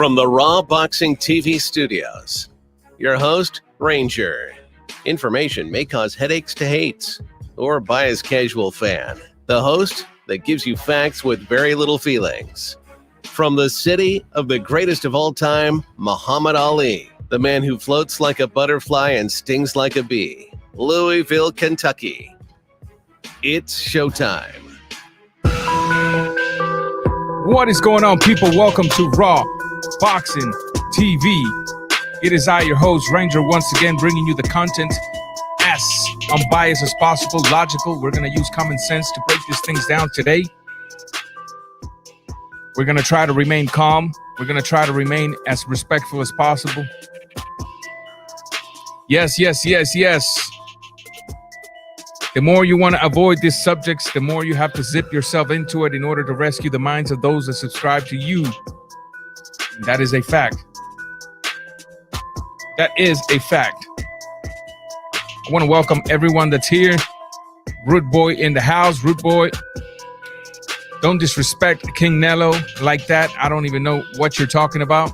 From the Raw Boxing TV studios, your host, Ranger. Information may cause headaches to hates or biased casual fan. The host that gives you facts with very little feelings. From the city of the greatest of all time, Muhammad Ali, the man who floats like a butterfly and stings like a bee, Louisville, Kentucky. It's showtime. What is going on, people? Welcome to Raw Boxing TV. It is I, your host, Ranger, once again bringing you the content as unbiased as possible, logical. We're going to use common sense to break these things down today. We're going to try to remain calm. We're going to try to remain as respectful as possible. Yes. The more you want to avoid these subjects, the more you have to zip yourself into it in order to rescue the minds of those that subscribe to you. And that is a fact. That is a fact. I want to welcome everyone that's here. Rude Boy in the house. Rude Boy, don't disrespect King Canelo like that. I don't even know what you're talking about.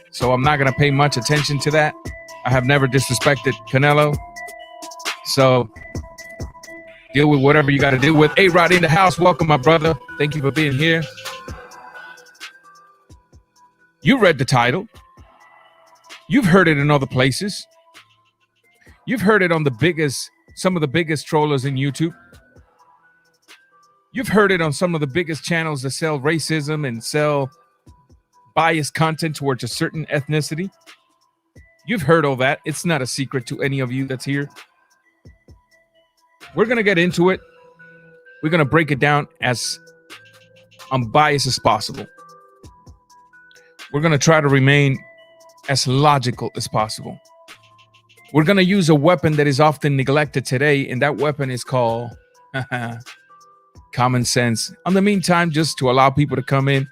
So I'm not going to pay much attention to that. I have never disrespected Canelo. So deal with whatever you got to deal with. A-Rod in the house. Welcome, my brother. Thank you for being here. You read the title. You've heard it in other places. You've heard it on some of the biggest trollers in YouTube. You've heard it on some of the biggest channels that sell racism and sell biased content towards a certain ethnicity. You've heard all that. It's not a secret to any of you that's here. We're going to get into it. We're going to break it down as unbiased as possible. We're going to try to remain as logical as possible. We're going to use a weapon that is often neglected today, and that weapon is called common sense. In the meantime, just to allow people to come in,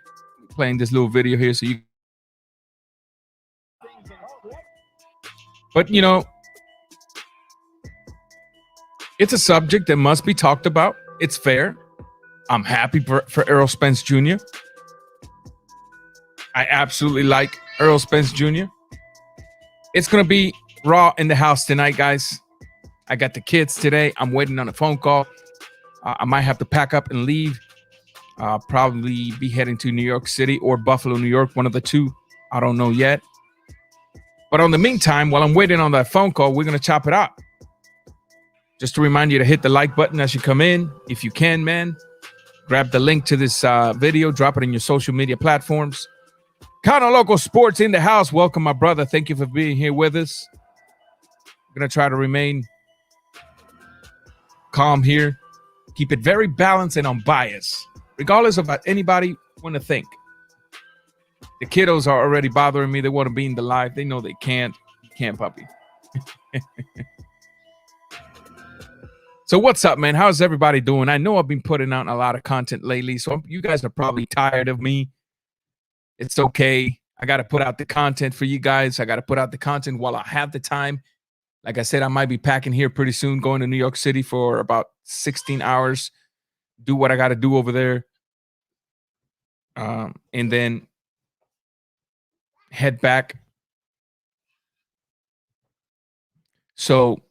playing this little video here so you. But, you know, it's a subject that must be talked about. It's fair. I'm happy for Errol Spence Jr. I absolutely like Errol Spence Jr. It's going to be Raw in the house tonight, guys. I got the kids today. I'm waiting on a phone call. I might have to pack up and leave. Probably be heading to New York City or Buffalo, New York, one of the two. I don't know yet. But in the meantime, while I'm waiting on that phone call, we're going to chop it up. Just to remind you to hit the like button as you come in. If you can, man, grab the link to this video, drop it in your social media platforms. Kind of Local Sports in the house. Welcome, my brother. Thank you for being here with us. We're going to try to remain calm here. Keep it very balanced and unbiased, regardless of what anybody want to think. The kiddos are already bothering me. They want to be in the live. They know they can't. You can't, puppy. So what's up, man? How's everybody doing? I know I've been putting out a lot of content lately, so you guys are probably tired of me. It's okay. I got to put out the content for you guys. I got to put out the content while I have the time. Like I said, I might be packing here pretty soon, going to New York City for about 16 hours, do what I got to do over there, and then head back. So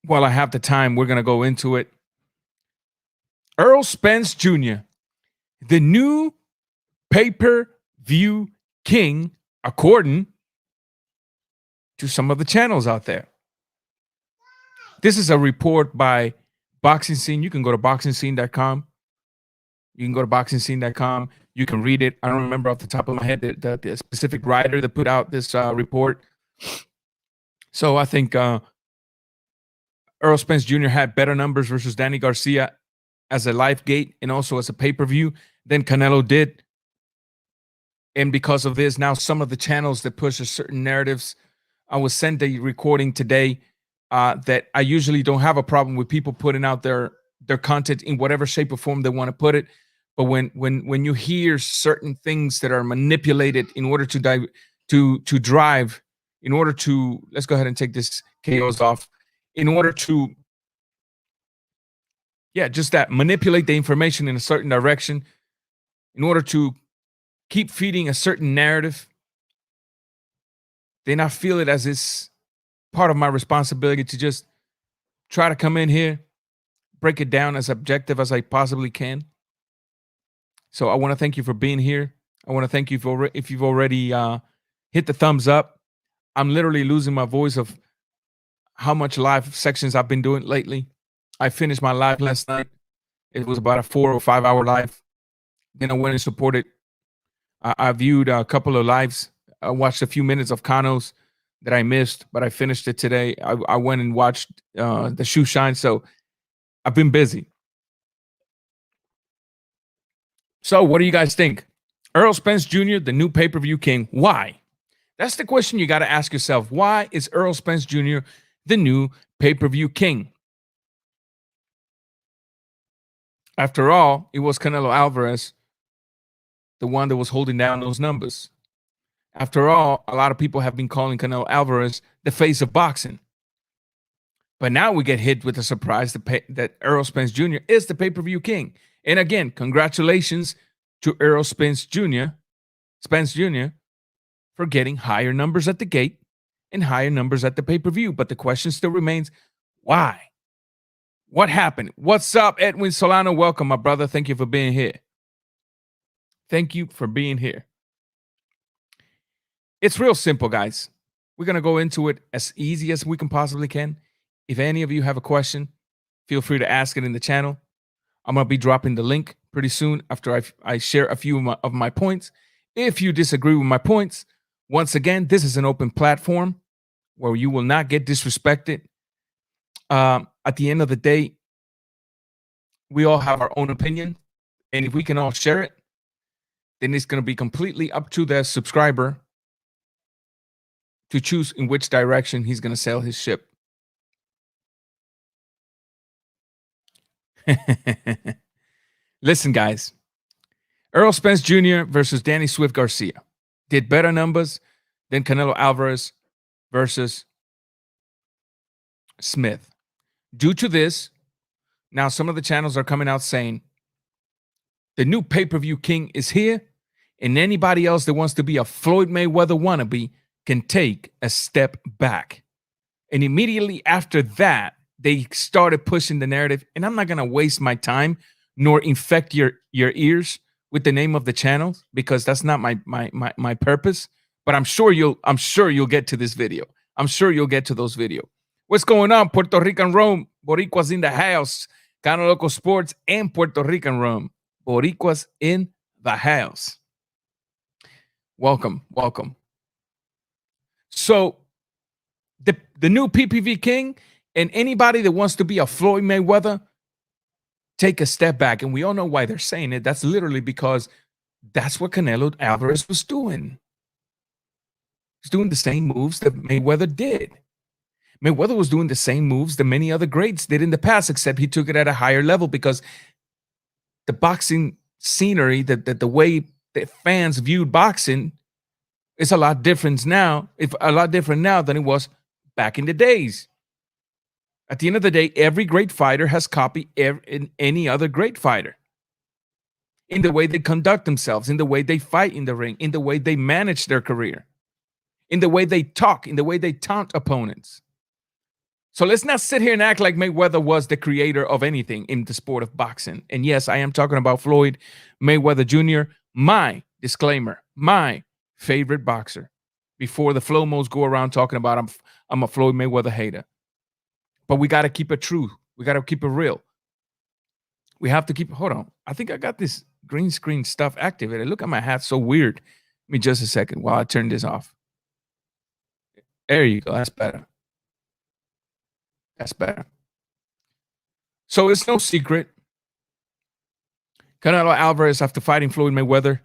while I have the time, we're going to go into it. Errol Spence Jr., the new pay-per-view king, according to some of the channels out there. This is a report by Boxing Scene. You can go to boxingscene.com. You can go to boxingscene.com. You can read it. I don't remember off the top of my head the specific writer that put out this report. So I think Errol Spence Jr. had better numbers versus Danny Garcia as a live gate and also as a pay-per-view than Canelo did. And because of this, now some of the channels that push certain narratives, I was sent a recording today that I usually don't have a problem with people putting out their content in whatever shape or form they want to put it. But when you hear certain things that are manipulated in order to drive, in order to, let's go ahead and take this KOs off, in order to, just that, manipulate the information in a certain direction, in order to keep feeding a certain narrative, then I feel it as it's part of my responsibility to just try to come in here, break it down as objective as I possibly can. So I want to thank you for being here. I want to thank you for if you've already hit the thumbs up. I'm literally losing my voice of how much live sections I've been doing lately. I finished my live last night. It was about a 4 or 5 hour live. Then I went and supported. I viewed a couple of lives. I watched a few minutes of Kanos that I missed, but I finished it today. I went and watched the shoe shine. So I've been busy. So what do you guys think? Errol Spence Jr., the new pay-per-view king. Why? That's the question you got to ask yourself. Why is Errol Spence Jr. the new pay-per-view king? After all, it was Canelo Alvarez, the one that was holding down those numbers. After all, a lot of people have been calling Canelo Alvarez the face of boxing. But now we get hit with the surprise that Errol Spence Jr. is the pay-per-view king. And again, congratulations to Errol Spence Jr. For getting higher numbers at the gate and higher numbers at the pay-per-view. But the question still remains, why? What happened? What's up, Edwin Solano? Welcome, my brother. Thank you for being here. Thank you for being here. It's real simple, guys. We're going to go into it as easy as we can possibly can. If any of you have a question, feel free to ask it in the channel. I'm going to be dropping the link pretty soon after I share a few of my points. If you disagree with my points, once again, this is an open platform where you will not get disrespected. At the end of the day, we all have our own opinion. And if we can all share it, then it's going to be completely up to the subscriber to choose in which direction he's going to sail his ship. Listen, guys. Errol Spence Jr. versus Danny Swift Garcia did better numbers than Canelo Alvarez versus Smith. Due to this, now some of the channels are coming out saying the new pay-per-view king is here, and anybody else that wants to be a Floyd Mayweather wannabe can take a step back. And immediately after that, they started pushing the narrative, and I'm not going to waste my time nor infect your ears with the name of the channel because that's not my purpose. But I'm sure you'll get to this video. I'm sure you'll get to those videos. What's going on, Puerto Rican Rome? Boricuas in the house. Cano Loco Sports and Puerto Rican Rome. Boricuas in the house. Welcome, welcome. So the new PPV king and anybody that wants to be a Floyd Mayweather, take a step back. And we all know why they're saying it. That's literally because that's what Canelo Alvarez was doing. He's doing the same moves that Mayweather did. Mayweather was doing the same moves that many other greats did in the past, except he took it at a higher level because the boxing scenery, the way that fans viewed boxing is a lot different now, than it was back in the days. At the end of the day, every great fighter has copied any other great fighter in the way they conduct themselves, in the way they fight in the ring, in the way they manage their career, in the way they talk, in the way they taunt opponents. So let's not sit here and act like Mayweather was the creator of anything in the sport of boxing. And yes, I am talking about Floyd Mayweather Jr., my disclaimer, my favorite boxer. Before the Flomos go around talking about I'm a Floyd Mayweather hater. But we got to keep it true. We got to keep it real. We have to keep, hold on. I think I got this green screen stuff activated. Look at my hat, so weird. Give me just a second while I turn this off. There you go. That's better. That's better. So it's no secret. Canelo Alvarez, after fighting Floyd Mayweather,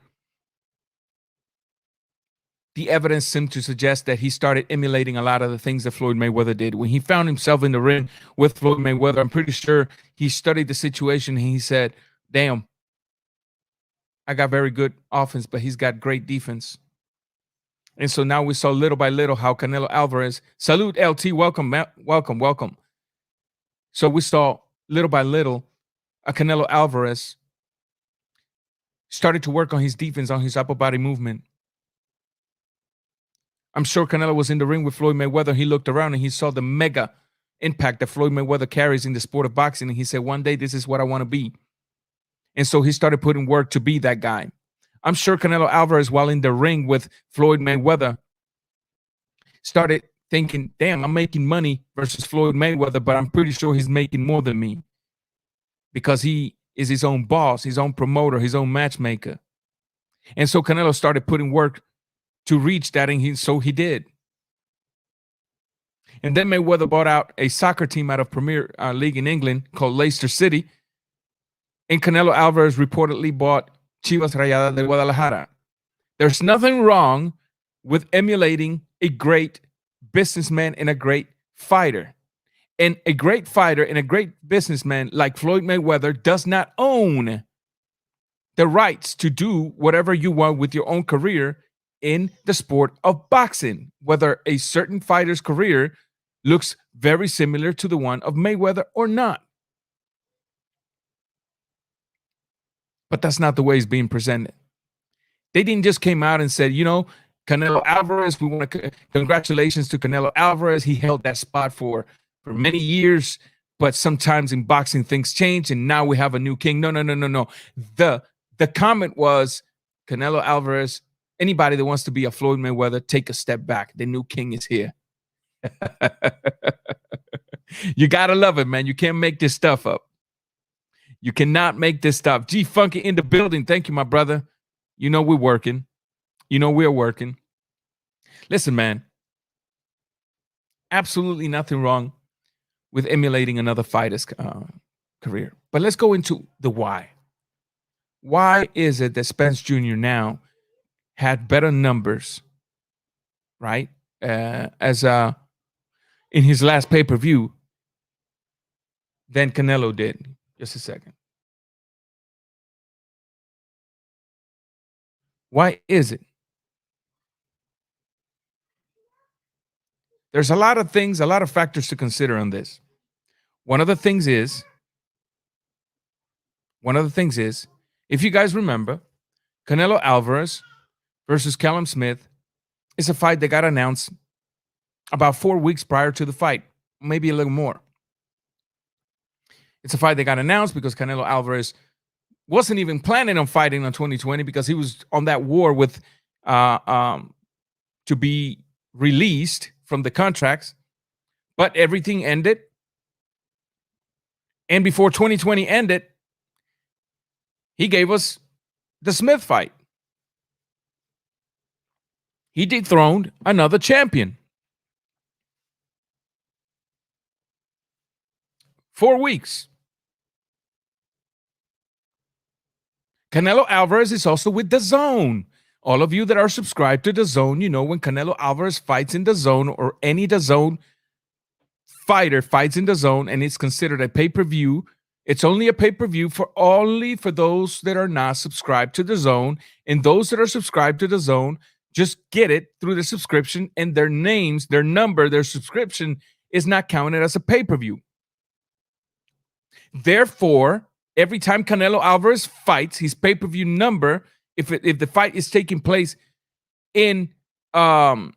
the evidence seemed to suggest that he started emulating a lot of the things that Floyd Mayweather did. When he found himself in the ring with Floyd Mayweather, I'm pretty sure he studied the situation and he said, damn, I got very good offense, but he's got great defense. And so now we saw little by little how Canelo Alvarez, salute LT, welcome, welcome, welcome. So we saw little by little a Canelo Alvarez started to work on his defense, on his upper body movement. I'm sure Canelo was in the ring with Floyd Mayweather. He looked around and he saw the mega impact that Floyd Mayweather carries in the sport of boxing. And he said, one day, this is what I want to be. And so he started putting work to be that guy. I'm sure Canelo Alvarez, while in the ring with Floyd Mayweather, started thinking, damn, I'm making money versus Floyd Mayweather, but I'm pretty sure he's making more than me because he is his own boss, his own promoter, his own matchmaker. And so Canelo started putting work to reach that, and so he did. And then Mayweather bought out a soccer team out of Premier League in England called Leicester City. And Canelo Alvarez reportedly bought Chivas Rayadas de Guadalajara. There's nothing wrong with emulating a great businessman and a great fighter. And a great fighter and a great businessman like Floyd Mayweather does not own the rights to do whatever you want with your own career in the sport of boxing, whether a certain fighter's career looks very similar to the one of Mayweather or not. But that's not the way it's being presented. They didn't just came out and said, you know, Canelo Alvarez, we want to congratulations to Canelo Alvarez. He held that spot for many years, but sometimes in boxing things change and now we have a new king. No. The comment was, Canelo Alvarez, anybody that wants to be a Floyd Mayweather, take a step back. The new king is here. You got to love it, man. You can't make this stuff up. You cannot make this stuff. G Funky in the building. Thank you, my brother. You know we're working. You know we're working. Listen, man. Absolutely nothing wrong with emulating another fighter's career. But let's go into the why. Why is it that Spence Jr. now had better numbers, right? As in his last pay-per-view than Canelo did. Just a second. Why is it? There's a lot of things, a lot of factors to consider on this. One of the things is, if you guys remember, Canelo Alvarez versus Callum Smith is a fight that got announced about 4 weeks prior to the fight, maybe a little more. It's a fight that got announced because Canelo Alvarez wasn't even planning on fighting on 2020 because he was on that war with to be released from the contracts, but everything ended. And before 2020 ended, he gave us the Smith fight. He dethroned another champion. 4 weeks. Canelo Alvarez is also with DAZN. All of you that are subscribed to DAZN, you know when Canelo Alvarez fights in DAZN or any DAZN fighter fights in DAZN and it's considered a pay-per-view, it's only a pay-per-view for those that are not subscribed to DAZN. And those that are subscribed to DAZN just get it through the subscription, and their names, their number, their subscription is not counted as a pay-per-view. Therefore, every time Canelo Alvarez fights, his pay-per-view number, if the fight is taking place in DAZN,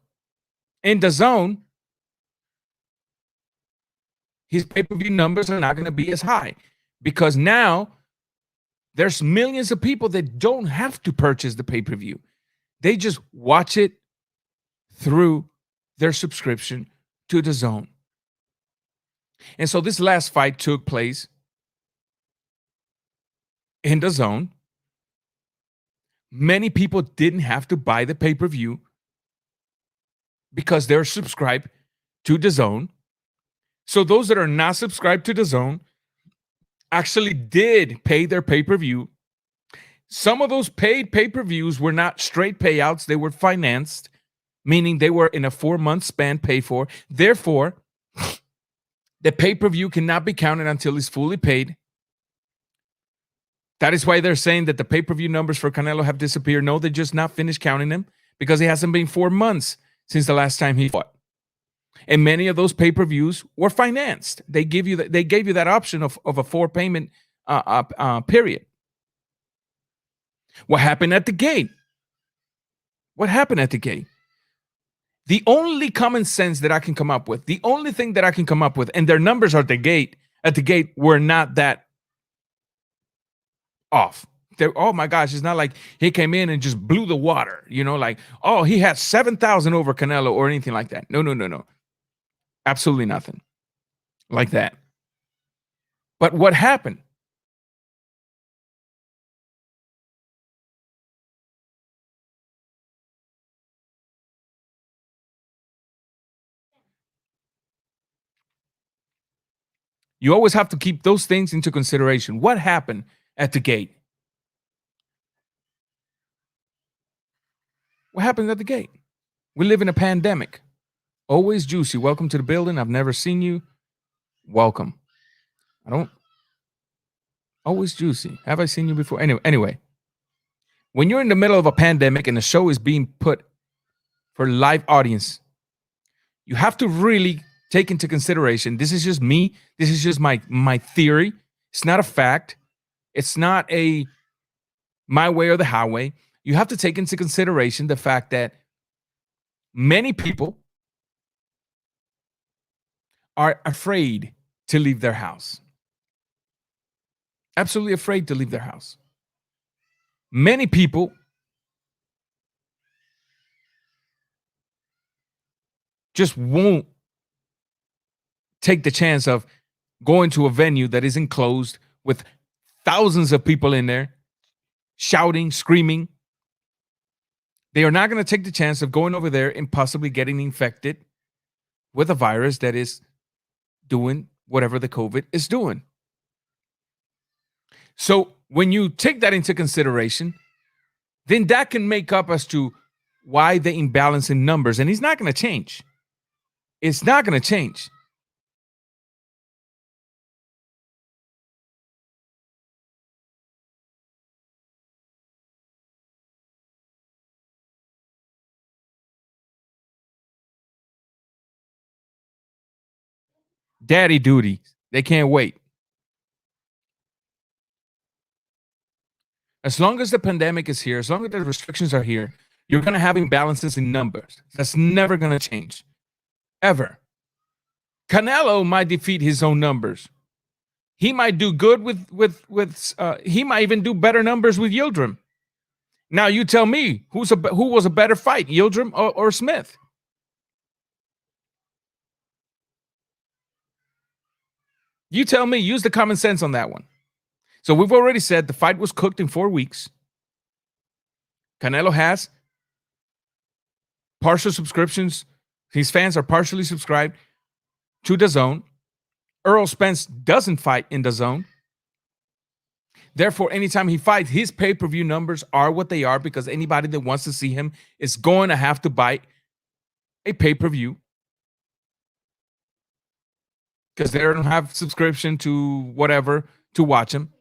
his pay-per-view numbers are not going to be as high because now there's millions of people that don't have to purchase the pay-per-view. They just watch it through their subscription to DAZN. And so this last fight took place in DAZN. Many people didn't have to buy the pay-per-view because they're subscribed to DAZN. So those that are not subscribed to DAZN actually did pay their pay-per-view. Some of those paid pay-per-views were not straight payouts. They were financed, meaning they were in a 4-month span paid for. Therefore, the pay-per-view cannot be counted until it's fully paid. That is why they're saying that the pay-per-view numbers for Canelo have disappeared. No, they just not finished counting them because it hasn't been 4 months since the last time he fought. And many of those pay-per-views were financed. They gave you that option of a 4-payment period. What happened at the gate? What happened at the gate? The only common sense that I can come up with, the only thing that I can come up with, and their numbers at the gate were not that off. Oh my gosh, it's not like he came in and just blew the water, like, oh, he had 7,000 over Canelo or anything like that. No. Absolutely nothing like that. But what happened? You always have to keep those things into consideration. What happened at the gate? What happened at the gate? We live in a pandemic. Always Juicy. Welcome to the building. I've never seen you. Welcome. Always Juicy. Have I seen you before? Anyway, when you're in the middle of a pandemic and the show is being put for live audience, you have to really take into consideration. This is just me. This is just my theory. It's not a fact. It's not my way or the highway. You have to take into consideration the fact that many people are afraid to leave their house. Absolutely afraid to leave their house. Many people just won't take the chance of going to a venue that isn't closed with thousands of people in there shouting, screaming. They are not going to take the chance of going over there and possibly getting infected with a virus that is doing whatever the COVID is doing. So when you take that into consideration, then that can make up as to why the imbalance in numbers. And it's not going to change. It's not going to change. Daddy duty. They can't wait. As long as the pandemic is here, as long as the restrictions are here, you're going to have imbalances in numbers. That's never going to change. Ever. Canelo might defeat his own numbers. He might do good with he might even do better numbers with Yildirim. Now you tell me who was a better fight, Yildirim or Smith? You tell me. Use the common sense on that one. So we've already said the fight was cooked in 4 weeks. Canelo has partial subscriptions. His fans are partially subscribed to DAZN. Errol Spence doesn't fight in DAZN. Therefore, anytime he fights, his pay-per-view numbers are what they are because anybody that wants to see him is going to have to buy a pay-per-view because they don't have subscription to whatever to watch him.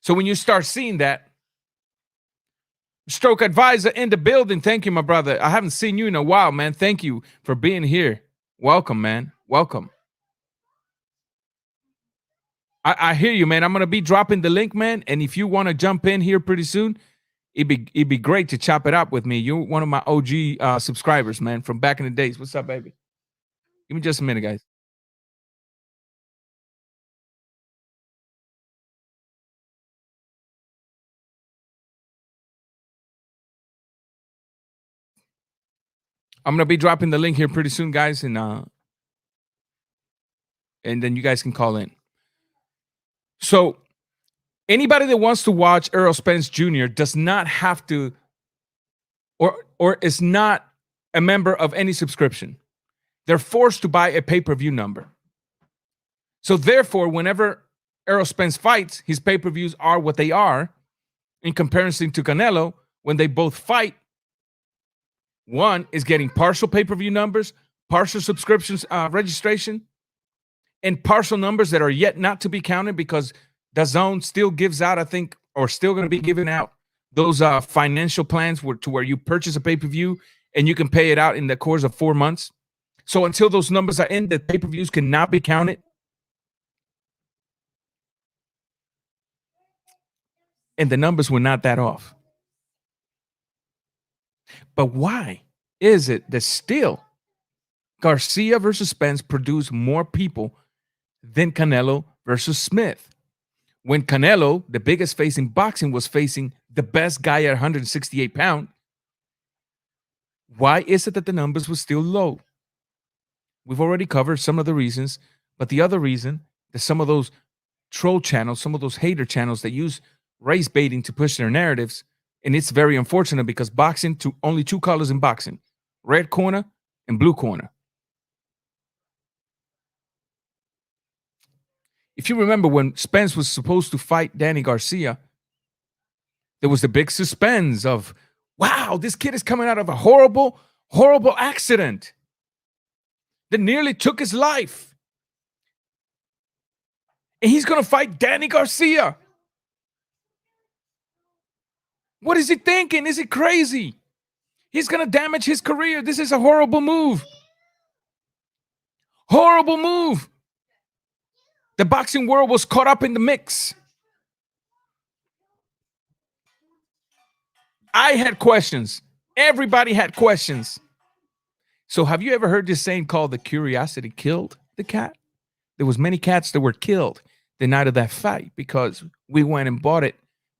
So when you start seeing that, Stroke Advisor in the building. Thank you, my brother. I haven't seen you in a while, man. Thank you for being here. Welcome, man. Welcome. I hear you, man. I'm going to be dropping the link, man. And if you want to jump in here pretty soon, it'd be great to chop it up with me. You're one of my OG subscribers, man, from back in the days. What's up, baby? Give me just a minute, guys. I'm going to be dropping the link here pretty soon, guys. And then you guys can call in. So anybody that wants to watch Errol Spence Jr. does not have to or is not a member of any subscription. They're forced to buy a pay-per-view number. So therefore, whenever Errol Spence fights, his pay-per-views are what they are in comparison to Canelo. When they both fight, one is getting partial pay-per-view numbers, partial subscriptions registration, and partial numbers that are yet not to be counted because DAZN still gives out, I think, or still going to be giving out those financial plans where you purchase a pay-per-view and you can pay it out in the course of 4 months. So until those numbers are in, the pay-per-views cannot be counted. and the numbers were not that off. But why is it that still Garcia versus Spence produced more people than Canelo versus Smith? When Canelo, the biggest face in boxing, was facing the best guy at 168 pounds, why is it that the numbers were still low? We've already covered some of the reasons, but the other reason that some of those troll channels, some of those hater channels that use race baiting to push their narratives, and it's very unfortunate because boxing, only two colors in boxing, red corner and blue corner. If you remember when Spence was supposed to fight Danny Garcia, there was the big suspense of, wow, this kid is coming out of a horrible, horrible accident that nearly took his life. And he's going to fight Danny Garcia. What is he thinking? Is he crazy? He's going to damage his career. This is a horrible move. Horrible move. The boxing world was caught up in the mix. I had questions. Everybody had questions. So have you ever heard this saying called the curiosity killed the cat? There was many cats that were killed the night of that fight because we went and bought it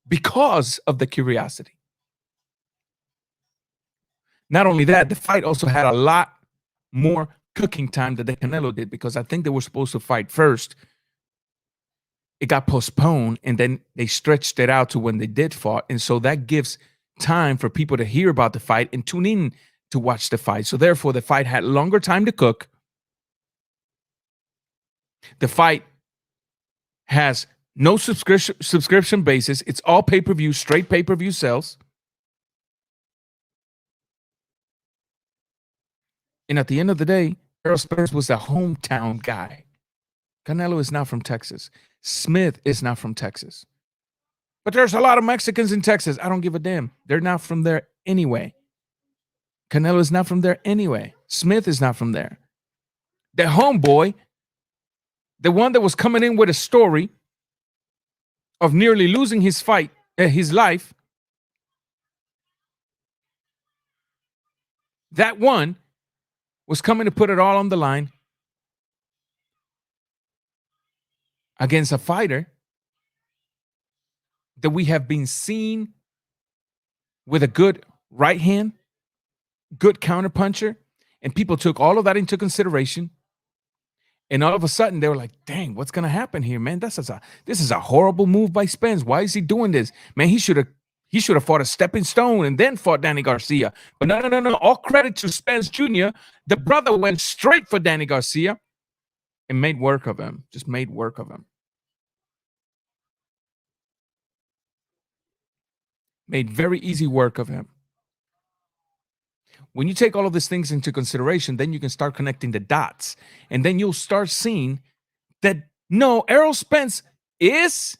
because of the curiosity. Not only that, the fight also had a lot more cooking time than the Canelo did because I think they were supposed to fight first. It got postponed and then they stretched it out to when they did fight. And so that gives time for people to hear about the fight and tune in to watch the fight. So therefore, the fight had longer time to cook. The fight has no subscription basis. It's all pay-per-view, straight pay-per-view sales. And at the end of the day, Errol Spence was a hometown guy. Canelo is not from Texas. Smith is not from Texas. But there's a lot of Mexicans in Texas. I don't give a damn. They're not from there anyway. Canelo is not from there anyway. Smith is not from there. The homeboy, the one that was coming in with a story of nearly losing his life, that one was coming to put it all on the line against a fighter that we have been seeing with a good right hand, good counterpuncher, and people took all of that into consideration. And all of a sudden, they were like, dang, what's going to happen here, man? This is a horrible move by Spence. Why is he doing this? Man, he should have fought a stepping stone and then fought Danny Garcia. But no. All credit to Spence Jr. The brother went straight for Danny Garcia and made work of him. Just made work of him. Made very easy work of him. When you take all of these things into consideration, then you can start connecting the dots. And then you'll start seeing that, no, Errol Spence is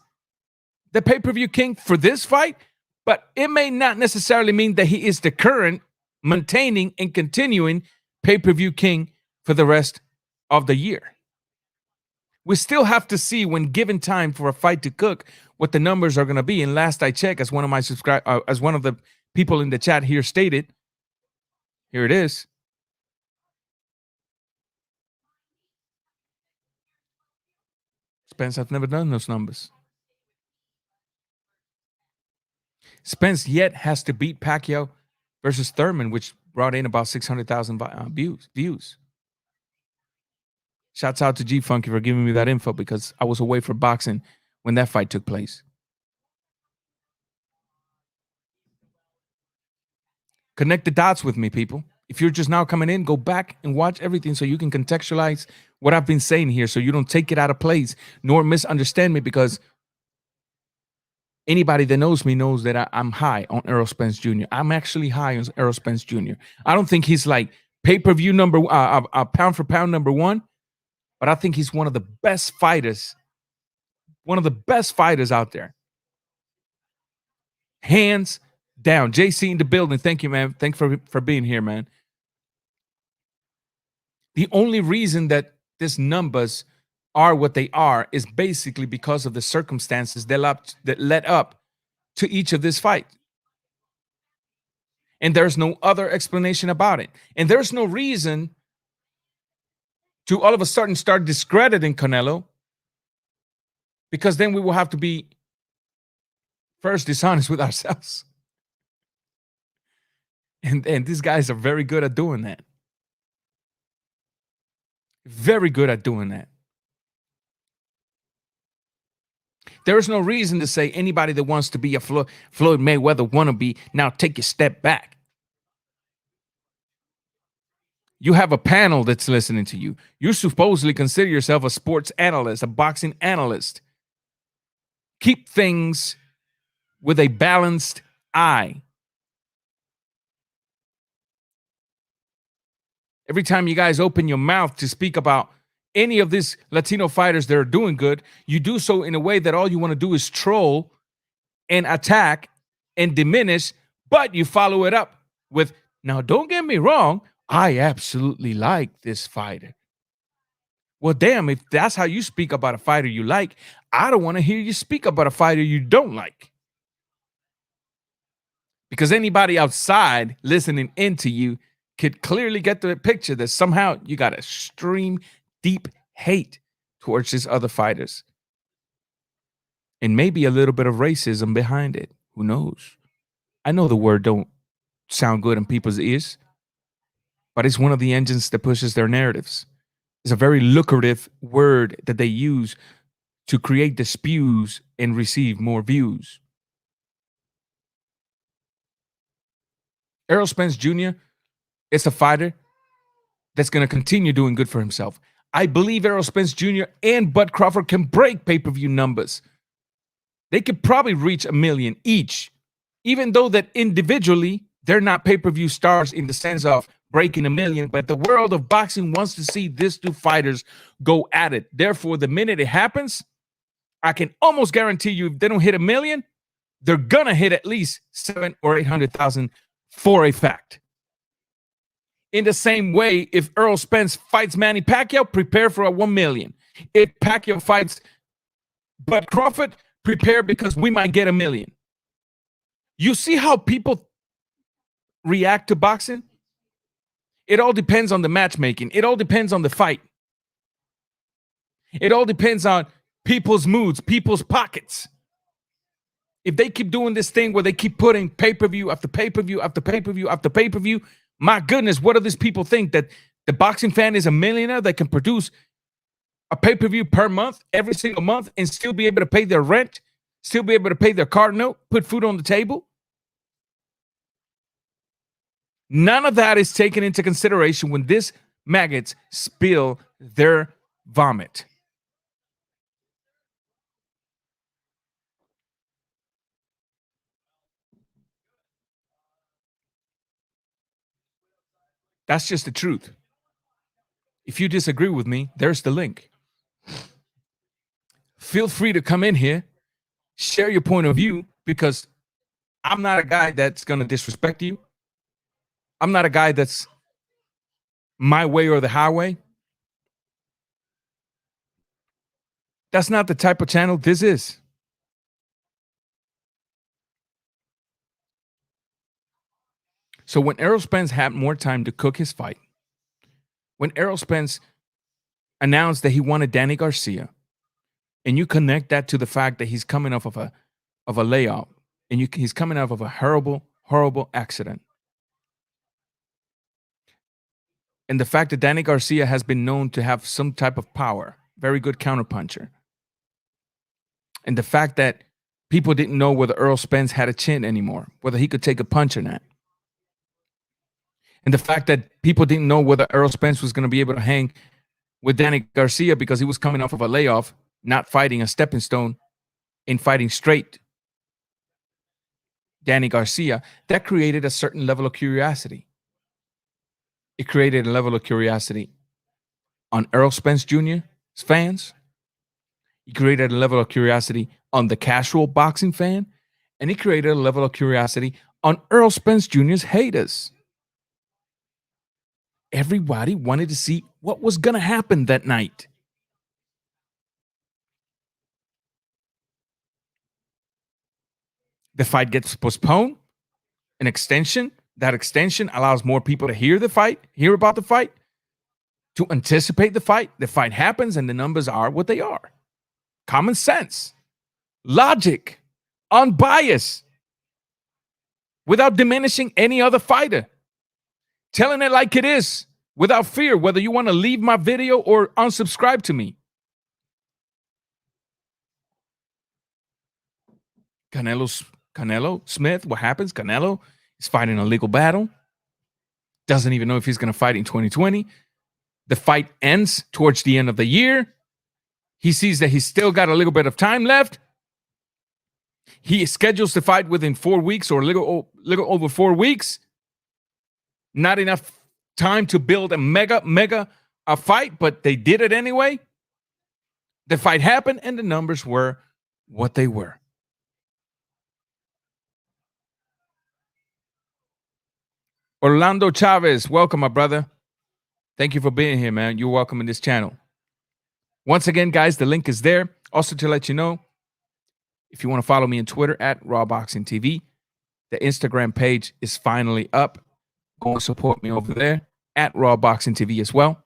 the pay-per-view king for this fight, but it may not necessarily mean that he is the current, maintaining, and continuing pay-per-view king for the rest of the year. We still have to see, when given time for a fight to cook, what the numbers are going to be. And last I checked, as one of the people in the chat here stated, here it is. Spence has never done those numbers. Spence yet has to beat Pacquiao versus Thurman, which brought in about 600,000 views. Shouts out to G Funky for giving me that info because I was away for boxing when that fight took place. Connect the dots with me, people. If you're just now coming in, go back and watch everything so you can contextualize what I've been saying here so you don't take it out of place nor misunderstand me, because anybody that knows me knows that I'm high on Errol Spence Jr. I'm actually high on Errol Spence Jr. I don't think he's like pay-per-view pound for pound number one, but I think he's one of the best fighters out there. Hands down. JC in the building. Thank you, man. Thanks for being here, man. The only reason that these numbers are what they are is basically because of the circumstances that led up to each of these fights. And there's no other explanation about it. And there's no reason to all of a sudden start discrediting Canelo, because then we will have to be first dishonest with ourselves. And these guys are very good at doing that. Very good at doing that. There is no reason to say anybody that wants to be a Floyd Mayweather wannabe, now take a step back. You have a panel that's listening to you. You supposedly consider yourself a sports analyst, a boxing analyst. Keep things with a balanced eye. Every time you guys open your mouth to speak about any of these Latino fighters that are doing good, you do so in a way that all you want to do is troll and attack and diminish, but you follow it up with, now don't get me wrong, I absolutely like this fighter. Well, damn, if that's how you speak about a fighter you like, I don't want to hear you speak about a fighter you don't like. Because anybody outside listening into you could clearly get the picture that somehow you got extreme, deep hate towards these other fighters. And maybe a little bit of racism behind it. Who knows? I know the word don't sound good in people's ears, but it's one of the engines that pushes their narratives. It's a very lucrative word that they use to create the spews and receive more views. Errol Spence Jr. is a fighter that's going to continue doing good for himself. I believe Errol Spence Jr. and Bud Crawford can break pay-per-view numbers. They could probably reach 1 million each, even though that individually they're not pay-per-view stars in the sense of breaking 1 million, but the world of boxing wants to see these two fighters go at it. Therefore, the minute it happens, I can almost guarantee you if they don't hit 1 million, they're going to hit at least 700,000 or 800,000 for a fact. In the same way, if Errol Spence fights Manny Pacquiao, prepare for a 1 million. If Pacquiao fights Bud Crawford, prepare because we might get 1 million. You see how people react to boxing? It all depends on the matchmaking. It all depends on the fight. It all depends on people's moods, people's pockets. If they keep doing this thing where they keep putting pay-per-view after pay-per-view after pay-per-view after pay-per-view, my goodness, what do these people think? That the boxing fan is a millionaire that can produce a pay-per-view per month, every single month, and still be able to pay their rent, still be able to pay their car note, put food on the table? None of that is taken into consideration when these maggots spill their vomit. That's just the truth. If you disagree with me, there's the link. Feel free to come in here, share your point of view, because I'm not a guy that's going to disrespect you. I'm not a guy that's my way or the highway. That's not the type of channel this is. So when Errol Spence had more time to cook his fight, when Errol Spence announced that he wanted Danny Garcia, and you connect that to the fact that he's coming off of a layoff, and he's coming off of a horrible accident, and the fact that Danny Garcia has been known to have some type of power, very good counterpuncher, and the fact that people didn't know whether Errol Spence had a chin anymore, whether he could take a punch or not, and the fact that people didn't know whether Errol Spence was going to be able to hang with Danny Garcia because he was coming off of a layoff, not fighting a stepping stone, and fighting straight Danny Garcia, that created a certain level of curiosity. It created a level of curiosity on Errol Spence Jr.'s fans. It created a level of curiosity on the casual boxing fan. And it created a level of curiosity on Errol Spence Jr.'s haters. Everybody wanted to see what was going to happen that night. The fight gets postponed, an extension. That extension allows more people to hear about the fight, to anticipate the fight. The fight happens and the numbers are what they are. Common sense, logic, unbiased, without diminishing any other fighter. Telling it like it is, without fear, whether you want to leave my video or unsubscribe to me. Canelo Smith, what happens? Canelo is fighting a legal battle. Doesn't even know if he's going to fight in 2020. The fight ends towards the end of the year. He sees that he's still got a little bit of time left. He schedules the fight within 4 weeks or a little over 4 weeks. Not enough time to build a mega fight, but they did it anyway. The fight happened and the numbers were what they were. Orlando Chavez, welcome, my brother. Thank you for being here, man. You're welcome in this channel. Once again, guys, the link is there. Also, to let you know, if you want to follow me on Twitter at RawBoxingTV, the Instagram page is finally up. Go and support me over there at RawBoxingTV as well.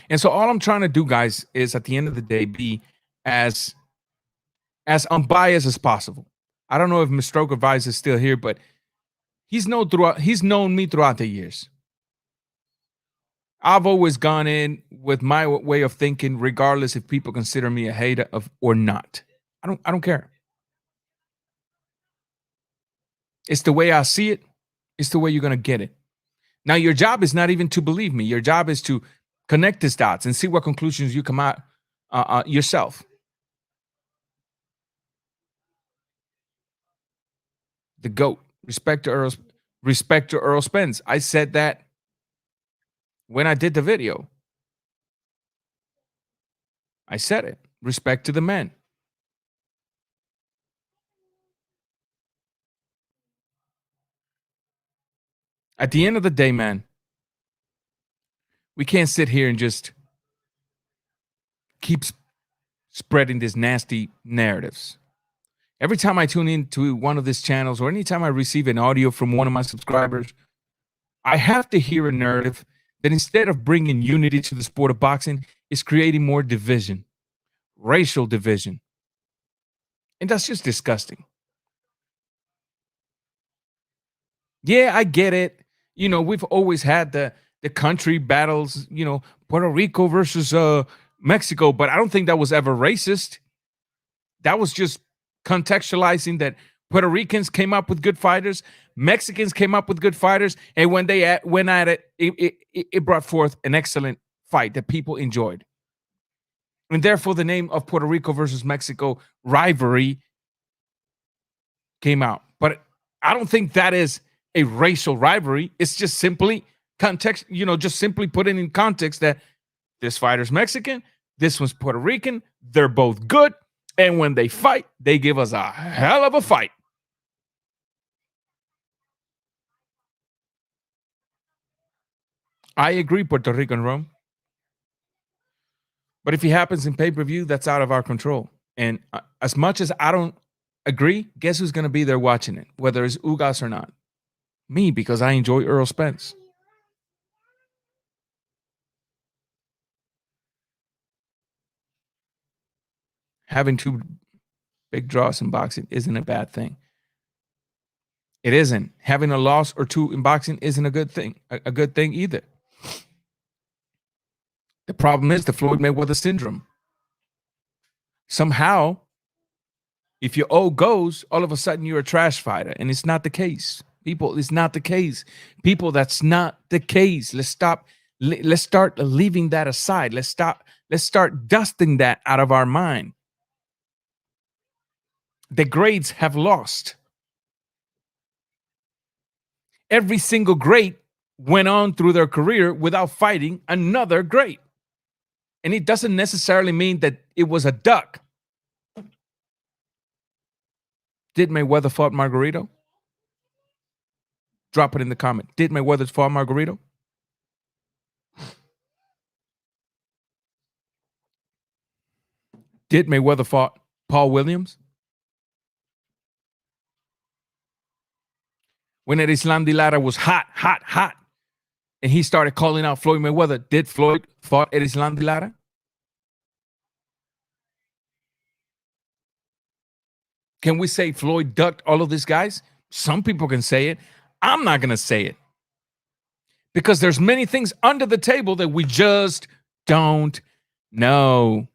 And so all I'm trying to do, guys, is at the end of the day be as unbiased as possible. I don't know if Mr. Stroke Advice is still here, but he's known me throughout the years. I've always gone in with my way of thinking, regardless if people consider me a hater or not. I don't care. It's the way I see it. It's the way you're gonna get it. Now, your job is not even to believe me. Your job is to connect these dots and see what conclusions you come out yourself. The GOAT. Respect to Errol Spence. I said that when I did the video. I said it. Respect to the men. At the end of the day, man, we can't sit here and just keep spreading these nasty narratives. Every time I tune into one of these channels or anytime I receive an audio from one of my subscribers, I have to hear a narrative that instead of bringing unity to the sport of boxing, is creating more division, racial division. And that's just disgusting. Yeah, I get it. You know, we've always had the country battles, you know, Puerto Rico versus Mexico, but I don't think that was ever racist. That was just contextualizing that Puerto Ricans came up with good fighters, Mexicans came up with good fighters, and when they went at it, it brought forth an excellent fight that people enjoyed. And therefore, the name of Puerto Rico versus Mexico rivalry came out. But I don't think that is a racial rivalry. It's just simply context, you know, just simply putting in context that this fighter's Mexican, this one's Puerto Rican, they're both good, and when they fight, they give us a hell of a fight. I agree, Puerto Rican Rome. But if it happens in pay-per-view, that's out of our control. And as much as I don't agree, guess who's going to be there watching it, whether it's Ugas or not? Me, because I enjoy Errol Spence. Having two big draws in boxing isn't a bad thing. It isn't. Having a loss or two in boxing isn't a good thing. A good thing either. The problem is the Floyd Mayweather syndrome. Somehow, if your O goes, all of a sudden you're a trash fighter, and it's not the case. People, it's not the case. People, that's not the case. Let's stop. Let's start leaving that aside. Let's start dusting that out of our mind. The grades have lost. Every single great went on through their career without fighting another great. And it doesn't necessarily mean that it was a duck. Did Mayweather fought Margarito? Drop it in the comment. Did Mayweather fought Margarito? Did Mayweather fought Paul Williams? when Erislandy Lara was hot, and he started calling out Floyd Mayweather, did Floyd fought Erislandy Lara? Can we say Floyd ducked all of these guys? Some people can say it. I'm not going to say it. Because there's many things under the table that we just don't know.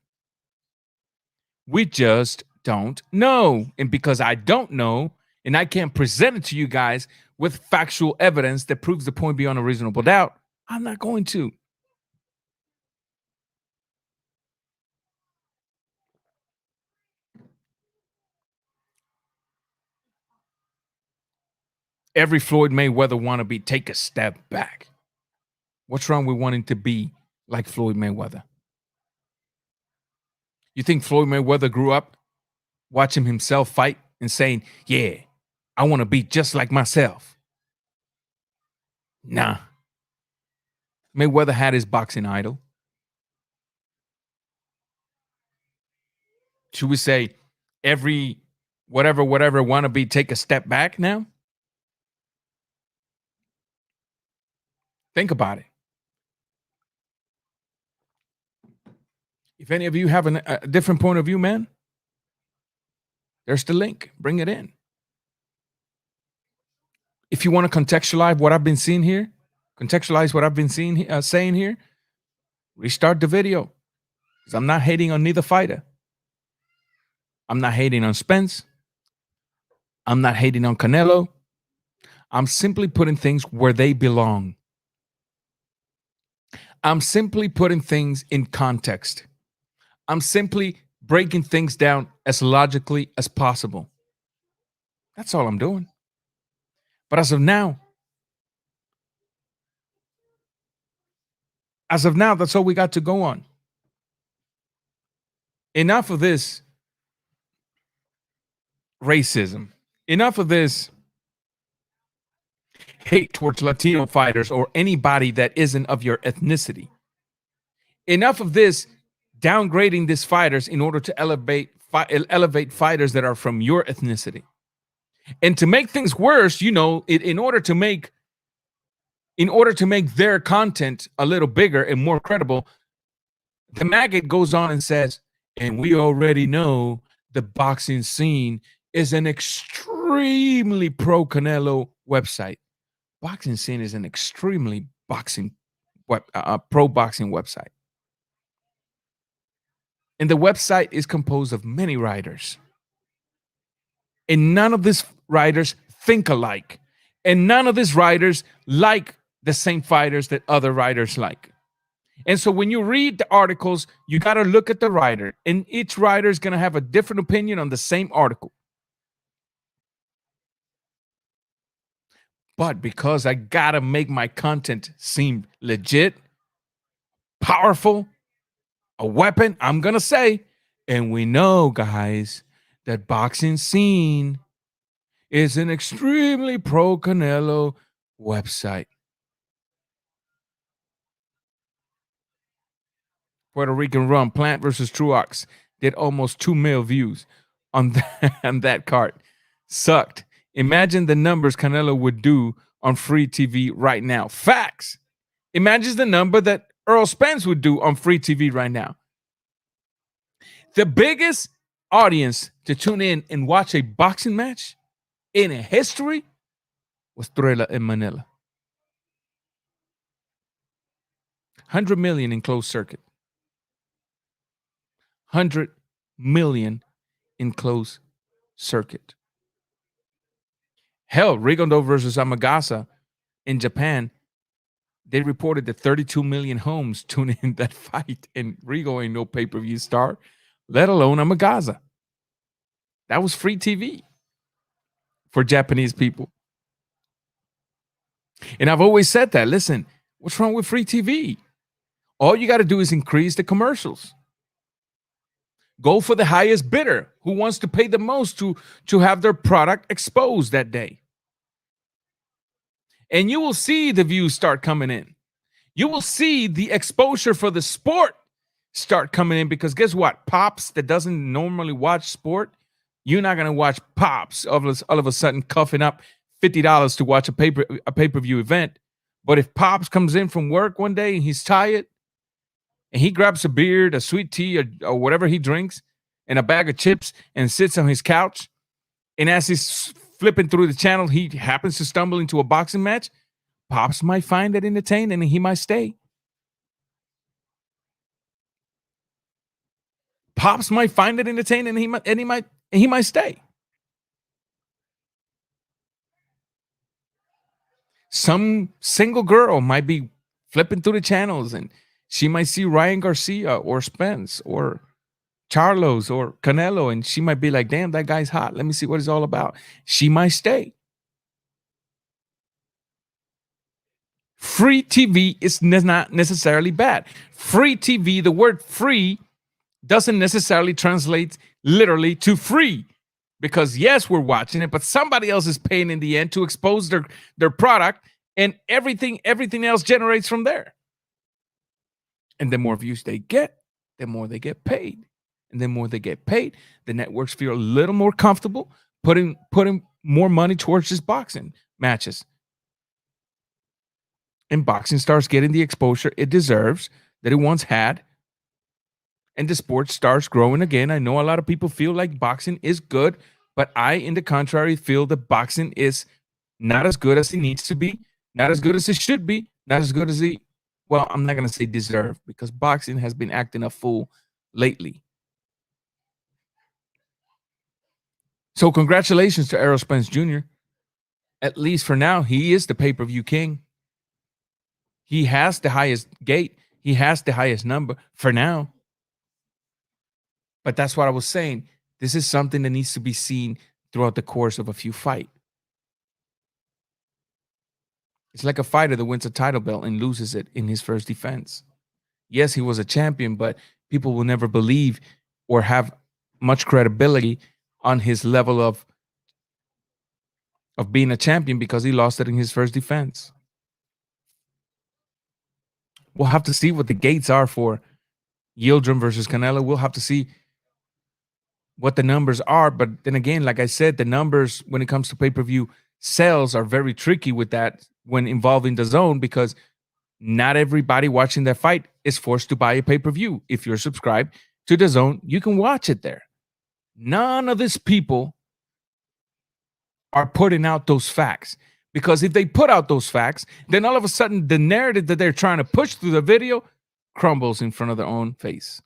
We just don't know. And because I don't know, and I can't present it to you guys with factual evidence that proves the point beyond a reasonable doubt, I'm not going to. Every Floyd Mayweather wannabe take a step back. What's wrong with wanting to be like Floyd Mayweather? You think Floyd Mayweather grew up watching himself fight and saying, yeah, I want to be just like myself? Nah. Mayweather had his boxing idol. Should we say every whatever wannabe take a step back now? Think about it. If any of you have a different point of view, man, there's the link. Bring it in. If you want to contextualize what I've been saying here, saying here, restart the video. Because I'm not hating on neither fighter. I'm not hating on Spence. I'm not hating on Canelo. I'm simply putting things where they belong. I'm simply putting things in context. I'm simply breaking things down as logically as possible. That's all I'm doing. But as of now, that's all we got to go on. Enough of this racism. Enough of this hate towards Latino fighters or anybody that isn't of your ethnicity. Enough of this downgrading these fighters in order to elevate fighters that are from your ethnicity. And to make things worse, in order to make their content a little bigger and more credible, the maggot goes on and says, and we already know the boxing scene is an extremely pro Canelo website. Boxing scene is an extremely pro boxing website. And the website is composed of many writers. And none of these writers think alike. And none of these writers like the same fighters that other writers like. And so when you read the articles, you got to look at the writer. And each writer is going to have a different opinion on the same article. But because I got to make my content seem legit, powerful, a weapon, I'm going to say, and we know, guys, that boxing scene is an extremely pro Canelo website. Puerto Rican Rum, Plant versus Truax, did almost 2 million views on that card. Sucked. Imagine the numbers Canelo would do on free TV right now. Facts. Imagine the number that Errol Spence would do on free TV right now. The biggest audience to tune in and watch a boxing match in history was Trela in Manila. 100 million in closed circuit. 100 million in closed circuit. Hell, Rigondeaux versus Amagasa in Japan, they reported that 32 million homes tuned in that fight, and Rigo ain't no pay-per-view star, let alone Amagasa. That was free TV for Japanese people. And I've always said that. Listen, what's wrong with free TV? All you got to do is increase the commercials. Go for the highest bidder who wants to pay the most to have their product exposed that day. And you will see the views start coming in. You will see the exposure for the sport start coming in, because guess what? Pops that doesn't normally watch sport, you're not going to watch Pops all of a sudden coughing up $50 to watch a pay-per-view event. But if Pops comes in from work one day and he's tired and he grabs a beer, a sweet tea, or whatever he drinks, and a bag of chips and sits on his couch, and as he's flipping through the channel, he happens to stumble into a boxing match, Pops might find it entertaining and he might stay. Pops might find it entertaining and he might stay. Some single girl might be flipping through the channels and she might see Ryan Garcia or Spence or Charlos or Canelo, and she might be like, damn, that guy's hot. Let me see what it's all about. She might stay. Free TV is not necessarily bad. Free TV, the word free doesn't necessarily translate literally to free, because yes, we're watching it, but somebody else is paying in the end to expose their product, and everything else generates from there. And the more views they get, the more they get paid. And the more they get paid, the networks feel a little more comfortable putting more money towards just boxing matches. And boxing starts getting the exposure it deserves that it once had. And the sport starts growing again. I know a lot of people feel like boxing is good, but I, in the contrary, feel that boxing is not as good as it needs to be, not as good as it should be, not as good as it, well, I'm not going to say deserve, because boxing has been acting a fool lately. So congratulations to Errol Spence Jr. At least for now, he is the pay-per-view king. He has the highest gate. He has the highest number for now. But that's what I was saying. This is something that needs to be seen throughout the course of a few fights. It's like a fighter that wins a title belt and loses it in his first defense. Yes, he was a champion, but people will never believe or have much credibility on his level of being a champion because he lost it in his first defense. We'll have to see what the gates are for Yildirim versus Canelo. We'll have to see what the numbers are. But then again, like I said, the numbers when it comes to pay-per-view sales are very tricky with that when involving the zone, because not everybody watching that fight is forced to buy a pay-per-view. If you're subscribed to the zone, you can watch it there. None of these people are putting out those facts, because if they put out those facts, then all of a sudden the narrative that they're trying to push through the video crumbles in front of their own face.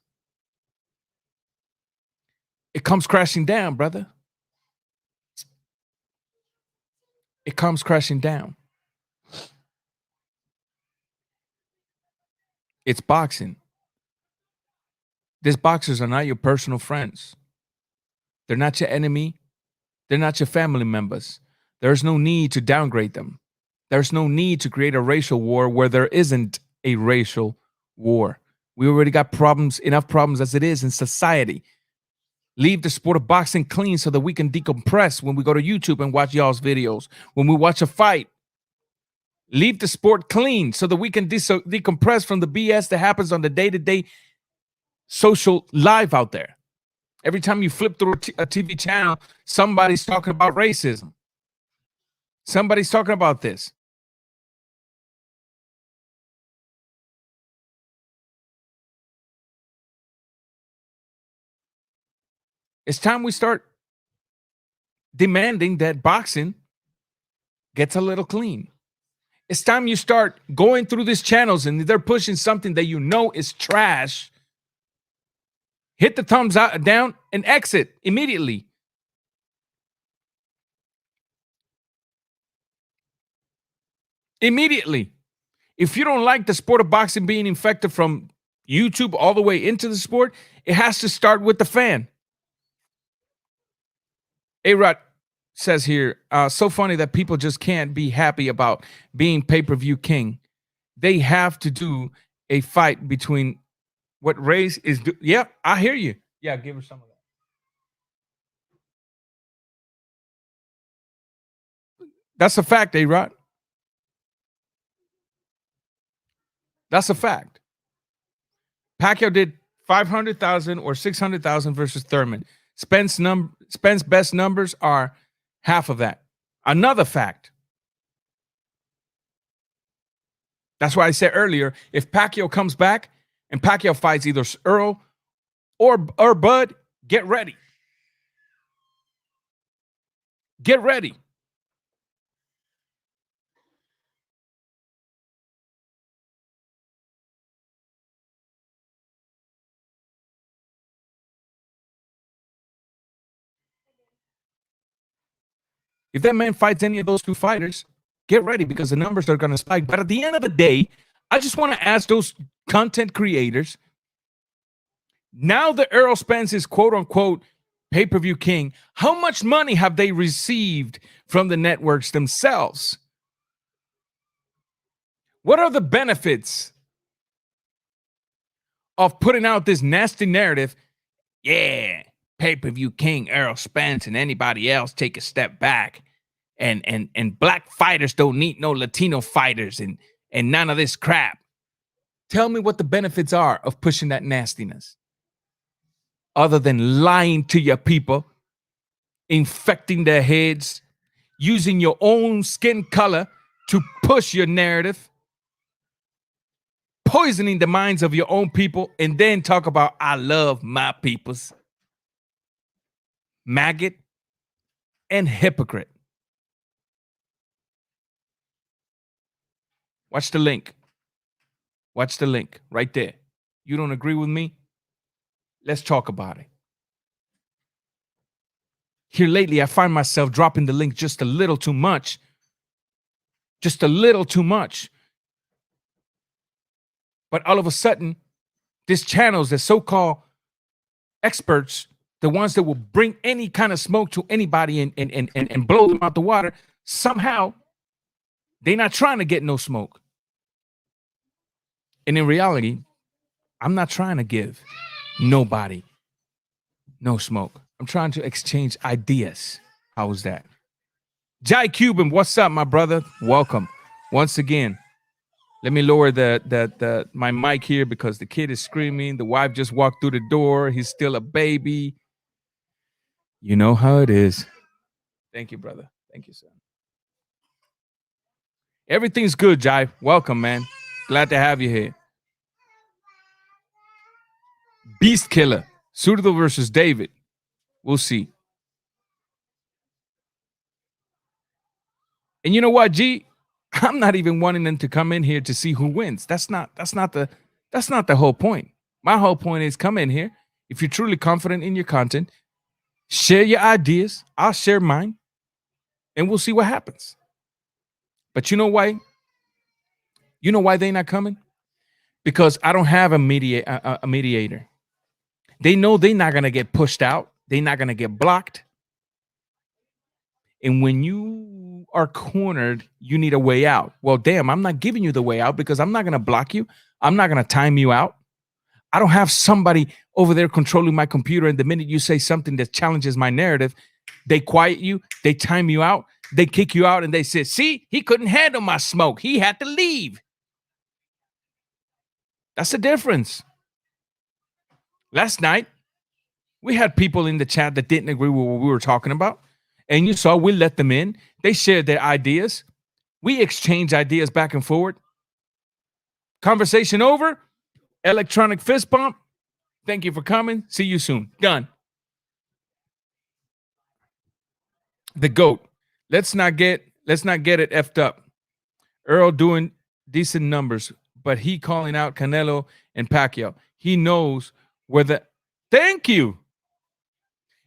It comes crashing down, brother. It comes crashing down. It's boxing. These boxers are not your personal friends. They're not your enemy. They're not your family members. There's no need to downgrade them. There's no need to create a racial war where there isn't a racial war. We already got problems, enough problems as it is in society. Leave the sport of boxing clean so that we can decompress when we go to YouTube and watch y'all's videos. When we watch a fight, leave the sport clean so that we can decompress from the BS that happens on the day-to-day social life out there. Every time you flip through a TV channel, somebody's talking about racism. Somebody's talking about this. It's time we start demanding that boxing gets a little clean. It's time you start going through these channels and they're pushing something that you know is trash. Hit the thumbs down and exit immediately. Immediately. If you don't like the sport of boxing being infected from YouTube all the way into the sport, it has to start with the fan. A-Rod says here, so funny that people just can't be happy about being pay-per-view king. They have to do a fight between what race is. Yep, I hear you. Yeah, give her some of that. That's a fact, A-Rod. That's a fact. Pacquiao did 500,000 or 600,000 versus Thurman. Spence best numbers are half of that. Another fact. That's why I said earlier, if Pacquiao comes back and Pacquiao fights either Errol or Bud, get ready. Get ready. If that man fights any of those two fighters, get ready because the numbers are going to spike. But at the end of the day, I just want to ask those content creators, now that Errol Spence is quote unquote pay-per-view king, how much money have they received from the networks themselves? What are the benefits of putting out this nasty narrative? Yeah, pay-per-view king Errol Spence and anybody else take a step back. And black fighters don't need no Latino fighters and none of this crap. Tell me what the benefits are of pushing that nastiness. Other than lying to your people, infecting their heads, using your own skin color to push your narrative, poisoning the minds of your own people, and then talk about, I love my peoples. Maggot and hypocrite. Watch the link. Watch the link right there. You don't agree with me? Let's talk about it. Here lately, I find myself dropping the link just a little too much. Just a little too much. But all of a sudden, these channels, the so-called experts, the ones that will bring any kind of smoke to anybody and blow them out the water, somehow they're not trying to get no smoke. And in reality, I'm not trying to give nobody no smoke. I'm trying to exchange ideas. How was that? Jai Cuban, what's up, my brother? Welcome. Once again, let me lower my mic here because the kid is screaming. The wife just walked through the door. He's still a baby. You know how it is. Thank you, brother. Thank you, son. Everything's good, Jai. Welcome, man. Glad to have you here. Beast Killer. Zurdo versus David. We'll see. And you know what, G? I'm not even wanting them to come in here to see who wins. That's not the whole point. My whole point is come in here. If you're truly confident in your content, share your ideas. I'll share mine. And we'll see what happens. But you know why? You know why they're not coming? Because I don't have a mediator. They know they're not going to get pushed out. They're not going to get blocked. And when you are cornered, you need a way out. Well, damn, I'm not giving you the way out because I'm not going to block you. I'm not going to time you out. I don't have somebody over there controlling my computer. And the minute you say something that challenges my narrative, they quiet you, they time you out, they kick you out, and they say, see, he couldn't handle my smoke. He had to leave. That's the difference. Last night, we had people in the chat that didn't agree with what we were talking about. And you saw we let them in. They shared their ideas. We exchanged ideas back and forward. Conversation over. Electronic fist bump. Thank you for coming. See you soon. Done. The GOAT. Let's not get it effed up. Errol doing decent numbers, but he calling out Canelo and Pacquiao. He knows where the... Thank you.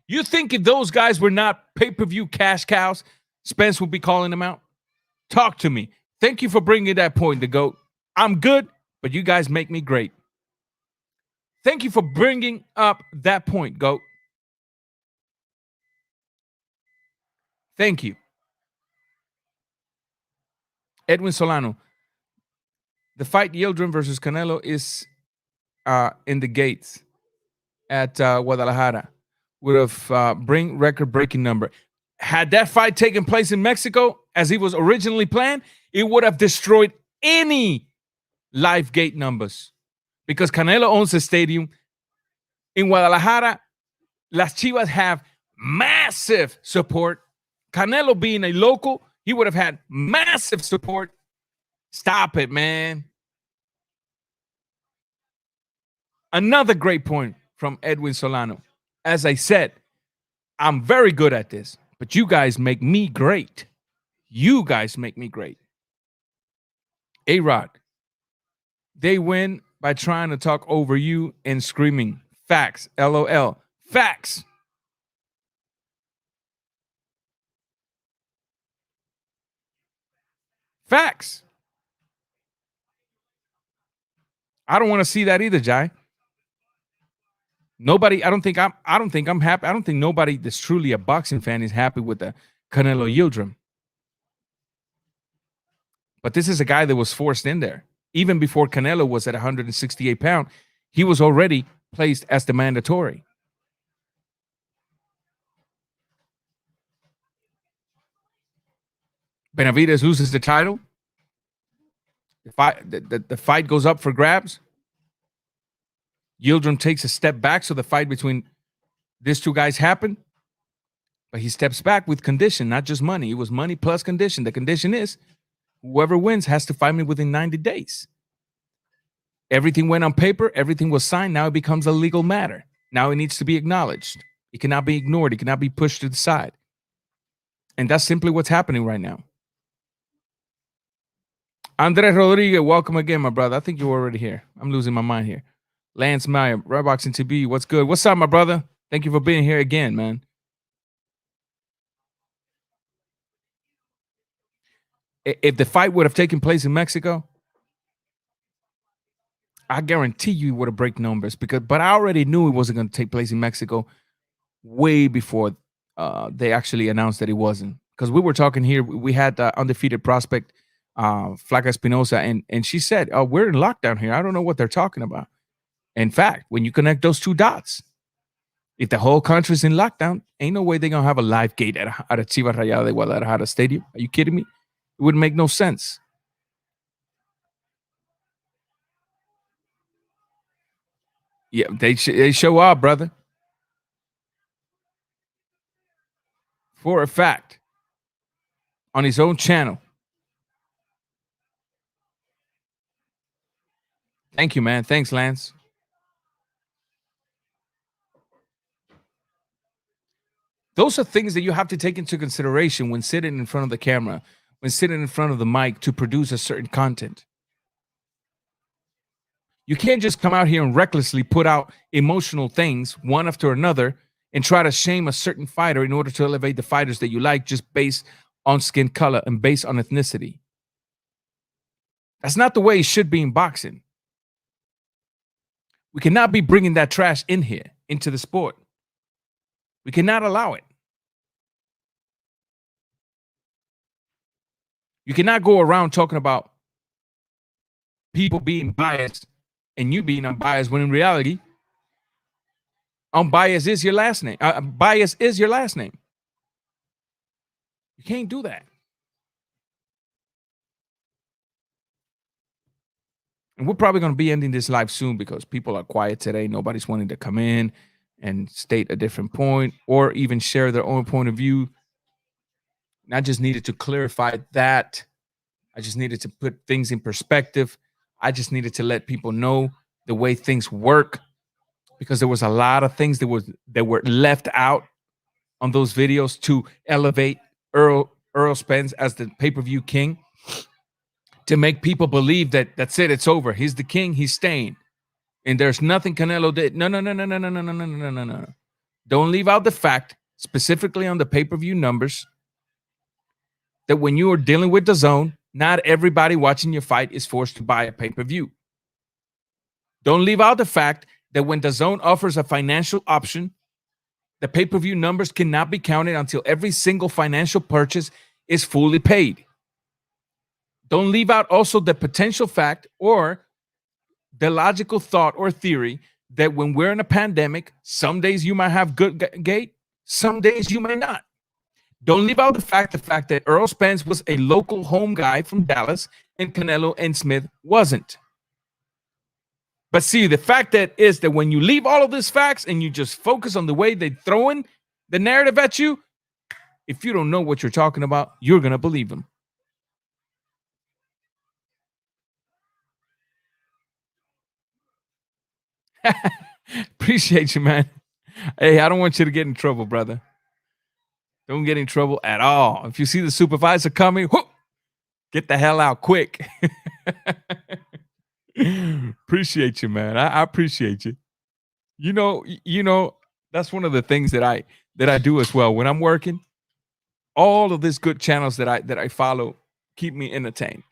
You think if those guys were not pay-per-view cash cows, Spence would be calling them out? Talk to me. Thank you for bringing that point, the GOAT. I'm good, but you guys make me great. Thank you for bringing up that point, GOAT. Thank you. Edwin Solano. The fight Yildirim versus Canelo is in the gates at Guadalajara. Would have bring record-breaking number. Had that fight taken place in Mexico as he was originally planned, it would have destroyed any live gate numbers because Canelo owns the stadium. In Guadalajara, Las Chivas have massive support. Canelo being a local, he would have had massive support. Stop it, man. Another great point from Edwin Solano. As I said, I'm very good at this, but you guys make me great. You guys make me great. A-Rod, they win by trying to talk over you and screaming. Facts. LOL. Facts. Facts. I don't want to see that either, Jai. Nobody, I don't think I'm happy. I don't think nobody that's truly a boxing fan is happy with the Canelo Yildirim. But this is a guy that was forced in there. Even before Canelo was at 168 pounds, he was already placed as the mandatory. Benavidez loses the title. The fight goes up for grabs. Yildirim takes a step back, so the fight between these two guys happened. But he steps back with condition, not just money. It was money plus condition. The condition is whoever wins has to fight me within 90 days. Everything went on paper. Everything was signed. Now it becomes a legal matter. Now it needs to be acknowledged. It cannot be ignored. It cannot be pushed to the side. And that's simply what's happening right now. Andres Rodriguez, welcome again, my brother. I think you're already here. I'm losing my mind here. Lance Meyer, Redboxing TV, what's good? What's up, my brother? Thank you for being here again, man. If the fight would have taken place in Mexico, I guarantee you it would have break numbers but I already knew it wasn't going to take place in Mexico way before they actually announced that it wasn't. Because we were talking here, we had undefeated prospect Flaca Espinosa, and she said, "Oh, we're in lockdown here. I don't know what they're talking about." In fact, when you connect those two dots, if the whole country's in lockdown, ain't no way they're gonna have a live gate at a Chivas Rayada de Guadalajara stadium. Are you kidding me? It wouldn't make no sense. Yeah, they show up, brother. For a fact, on his own channel. Thank you, man. Thanks, Lance. Those are things that you have to take into consideration when sitting in front of the camera, when sitting in front of the mic to produce a certain content. You can't just come out here and recklessly put out emotional things one after another and try to shame a certain fighter in order to elevate the fighters that you like just based on skin color and based on ethnicity. That's not the way it should be in boxing. We cannot be bringing that trash in here, into the sport. We cannot allow it. You cannot go around talking about people being biased and you being unbiased when in reality, unbiased is your last name. Bias is your last name. You can't do that. And we're probably going to be ending this live soon because people are quiet today. Nobody's wanting to come in and state a different point or even share their own point of view. And I just needed to clarify that. I just needed to put things in perspective. I just needed to let people know the way things work because there was a lot of things that were left out on those videos to elevate Errol Spence as the pay-per-view king, to make people believe that that's it, it's over. He's the king, he's staying. And there's nothing Canelo did. No. Don't leave out the fact, specifically on the pay-per-view numbers, that when you are dealing with DAZN, not everybody watching your fight is forced to buy a pay-per-view. Don't leave out the fact that when DAZN offers a financial option, the pay-per-view numbers cannot be counted until every single financial purchase is fully paid. Don't leave out also the potential fact or the logical thought or theory that when we're in a pandemic, some days you might have good gate, some days you may not. Don't leave out the fact that Errol Spence was a local home guy from Dallas and Canelo and Smith wasn't. But see, the fact that is that when you leave all of these facts and you just focus on the way they throw in the narrative at you, If you don't know what you're talking about, you're going to believe him. Appreciate you, man. Hey, I don't want you to get in trouble, brother. Don't get in trouble at all. If you see the supervisor coming, whoop, get the hell out quick. Appreciate you, man. I appreciate you. That's one of the things that I do as well. When I'm working, all of these good channels that I follow keep me entertained.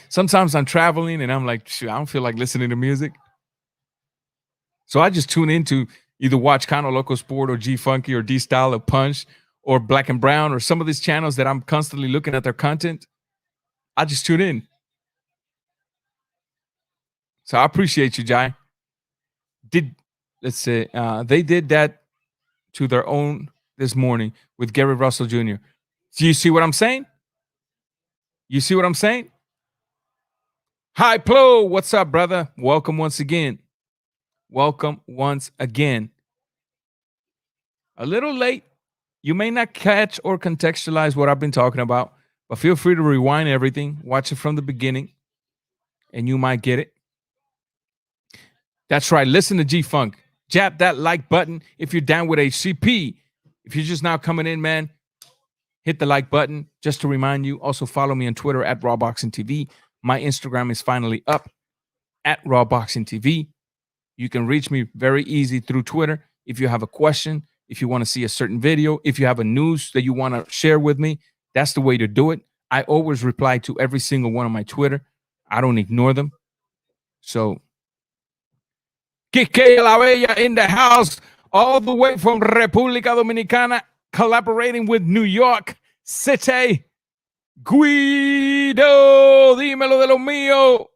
Sometimes I'm traveling and I'm like, shoot, I don't feel like listening to music. So I just tune into either watch Kano Loco Sport or G Funky or D Style or Punch or Black and Brown or some of these channels that I'm constantly looking at their content. I just tune in. So I appreciate you, Jai. They did that to their own this morning with Gary Russell Jr. Do you see what I'm saying? You see what I'm saying? Hi, Plo. What's up, brother? Welcome once again. Welcome once again. A little late. You may not catch or contextualize what I've been talking about, but feel free to rewind everything, watch it from the beginning, and you might get it. That's right. Listen to G-Funk. Jab that like button if you're down with HCP. If you're just now coming in, man, hit the like button. Just to remind you, also follow me on Twitter at RawBoxingTV. My Instagram is finally up at RawBoxingTV. You can reach me very easy through Twitter. If you have a question, if you want to see a certain video, if you have a news that you want to share with me, that's the way to do it. I always reply to every single one of my Twitter. I don't ignore them. So, Kike La Bella in the house, all the way from República Dominicana, collaborating with New York City. Guido, dímelo de lo mío.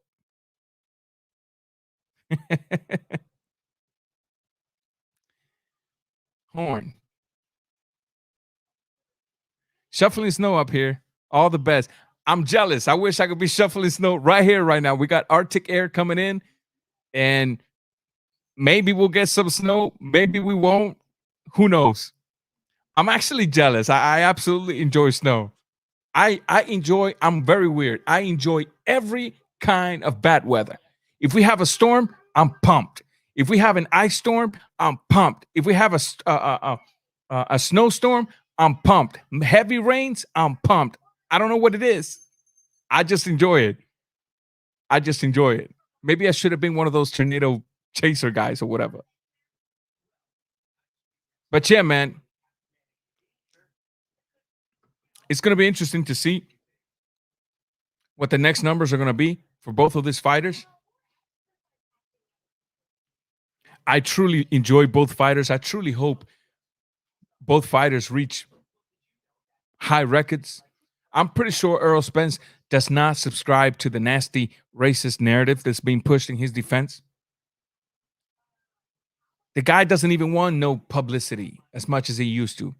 Horn. Shuffling snow up here. All the best. I'm jealous. I wish I could be shuffling snow right here, right now. We got Arctic air coming in, and maybe we'll get some snow. Maybe we won't. Who knows? I'm actually jealous. I absolutely enjoy snow. I'm very weird. I enjoy every kind of bad weather. If we have a storm, I'm pumped. If we have an ice storm, I'm pumped. If we have a snowstorm, I'm pumped. Heavy rains, I'm pumped. I don't know what it is. I just enjoy it. Maybe I should have been one of those tornado chaser guys or whatever. But yeah, man, it's going to be interesting to see what the next numbers are going to be for both of these fighters. I truly enjoy both fighters. I truly hope both fighters reach high records. I'm pretty sure Errol Spence does not subscribe to the nasty racist narrative that's being pushed in his defense. The guy doesn't even want no publicity as much as he used to.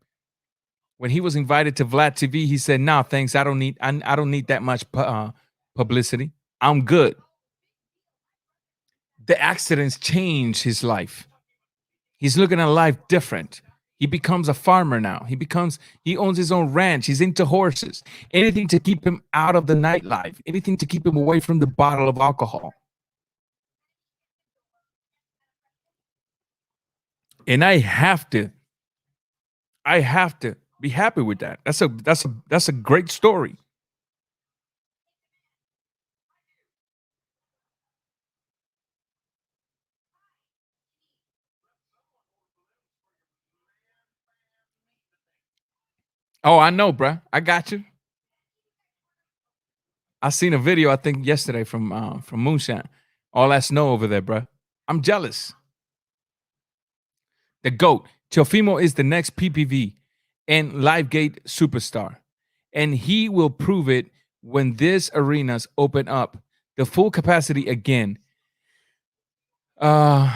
When he was invited to Vlad TV, he said, "No, thanks. I don't need that much publicity. I'm good." The accidents changed his life. He's looking at life different. He becomes a farmer now. He owns his own ranch. He's into horses. Anything to keep him out of the nightlife. Anything to keep him away from the bottle of alcohol. And I have to be happy with that. That's a great story. Oh, I know, bruh. I got you. I seen a video, I think yesterday from Moonshine. All that snow over there, bruh. I'm jealous. The GOAT. Teofimo is the next PPV and Livegate superstar. And he will prove it when these arenas open up the full capacity again. The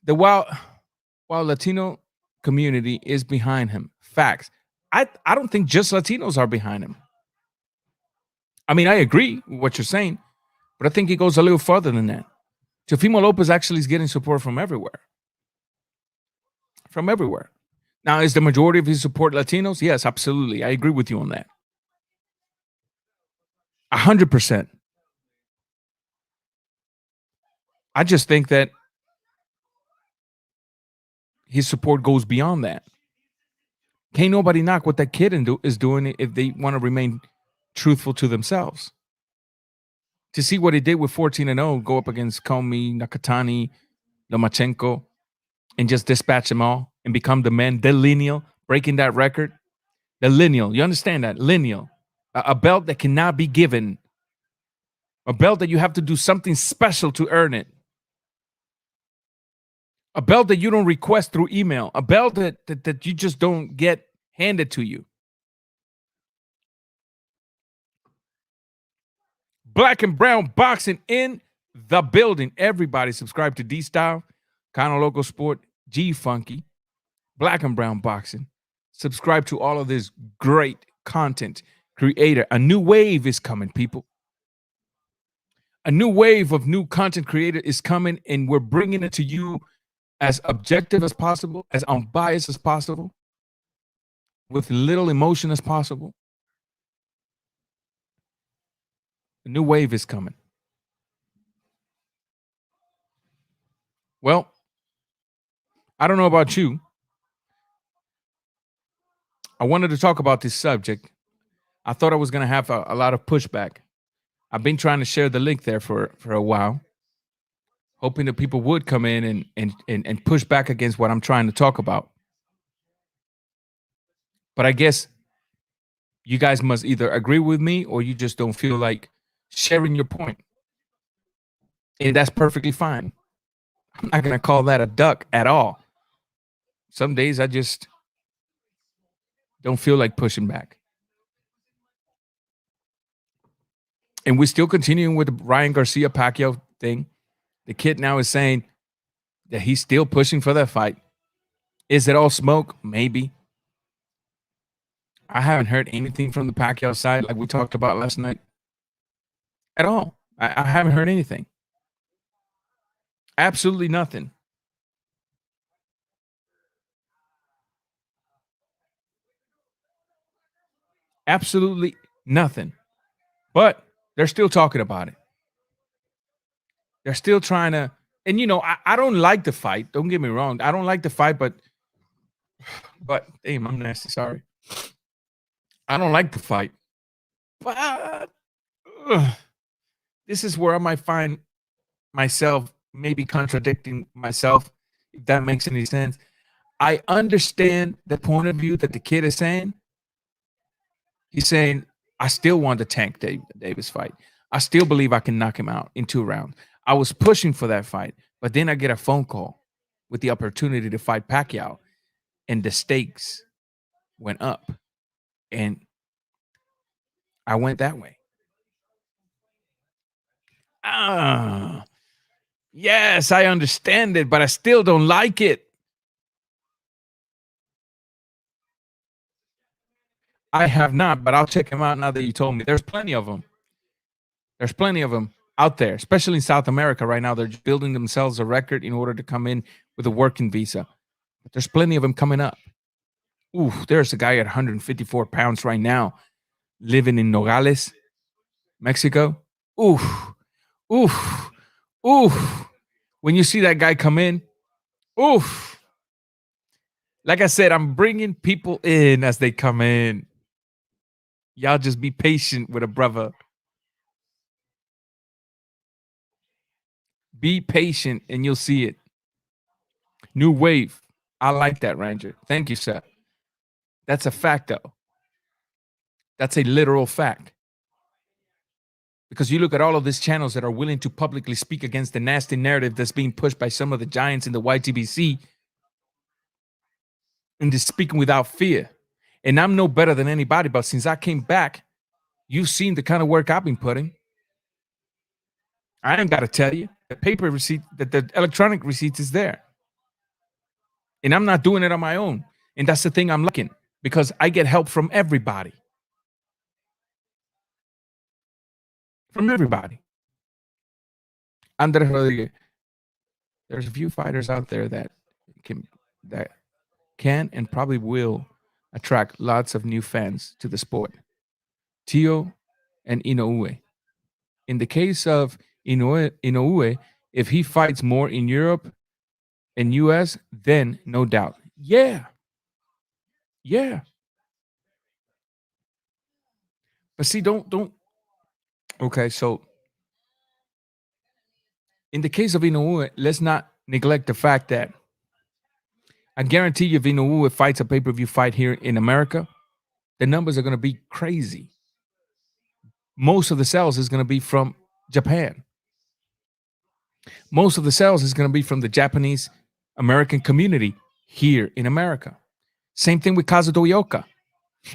wild Latino community is behind him. Facts. I don't think just Latinos are behind him. I mean, I agree with what you're saying, but I think it goes a little further than that. Teofimo Lopez actually is getting support from everywhere. From everywhere. Now, is the majority of his support Latinos? Yes, absolutely. I agree with you on that. 100%. I just think that his support goes beyond that. Can't nobody knock what that kid is doing if they want to remain truthful to themselves. To see what he did with 14-0, go up against Comey, Nakatani, Lomachenko, and just dispatch them all and become the man, the lineal, breaking that record. The lineal, you understand that? Lineal. A belt that cannot be given. A belt that you have to do something special to earn it. A belt that you don't request through email. A belt that you just don't get handed to you. Black and brown boxing in the building. Everybody subscribe to D-Style, Kano Local Sport, G Funky, Black and brown boxing. Subscribe to all of this great content creator. A new wave is coming, people. A new wave of new content creator is coming, and we're bringing it to you as objective as possible, as unbiased as possible, with little emotion as possible. A new wave is coming. Well, I don't know about you. I wanted to talk about this subject. I thought I was going to have a lot of pushback. I've been trying to share the link there for a while, hoping that people would come in and push back against what I'm trying to talk about. But I guess you guys must either agree with me or you just don't feel like sharing your point. And that's perfectly fine. I'm not going to call that a duck at all. Some days I just don't feel like pushing back. And we're still continuing with the Ryan Garcia Pacquiao thing. The kid now is saying that he's still pushing for that fight. Is it all smoke? Maybe. I haven't heard anything from the Pacquiao side like we talked about last night. At all. I haven't heard anything. Absolutely nothing. Absolutely nothing. But they're still talking about it. They're still trying to, and I don't like the fight. Don't get me wrong. I don't like the fight, but damn, I'm nasty. Sorry. I don't like the fight. But this is where I might find myself maybe contradicting myself, if that makes any sense. I understand the point of view that the kid is saying. He's saying, I still want to tank Davis fight. I still believe I can knock him out in 2 rounds. I was pushing for that fight, but then I get a phone call with the opportunity to fight Pacquiao, and the stakes went up, and I went that way. Yes, I understand it, but I still don't like it. I have not, but I'll check him out now that you told me. There's plenty of them. There's plenty of them out there, especially in South America right now. They're just building themselves a record in order to come in with a working visa. But there's plenty of them coming up. Ooh, there's a guy at 154 pounds right now living in Nogales, Mexico. Oof, oof, oof. When you see that guy come in, oof. Like I said, I'm bringing people in as they come in. Y'all just be patient with a brother. Be patient and you'll see it. New wave. I like that, Ranger. Thank you, sir. That's a fact, though. That's a literal fact. Because you look at all of these channels that are willing to publicly speak against the nasty narrative that's being pushed by some of the giants in the YTBC, and just speaking without fear. And I'm no better than anybody, but since I came back, you've seen the kind of work I've been putting. I ain't got to tell you. The paper receipt, the electronic receipts is there. And I'm not doing it on my own. And that's the thing I'm liking, because I get help from everybody. From everybody. Andres Rodriguez. There's a few fighters out there that can can and probably will attract lots of new fans to the sport. Tio and Inoue. In the case of Inoue, if he fights more in Europe and US, then no doubt. Yeah. Yeah. But see, don't okay, so in the case of Inoue, let's not neglect the fact that I guarantee you if Inoue fights a pay-per-view fight here in America, the numbers are gonna be crazy. Most of the sales is gonna be from Japan. Most of the sales is gonna be from the Japanese American community here in America. Same thing with Kazuto Ioka.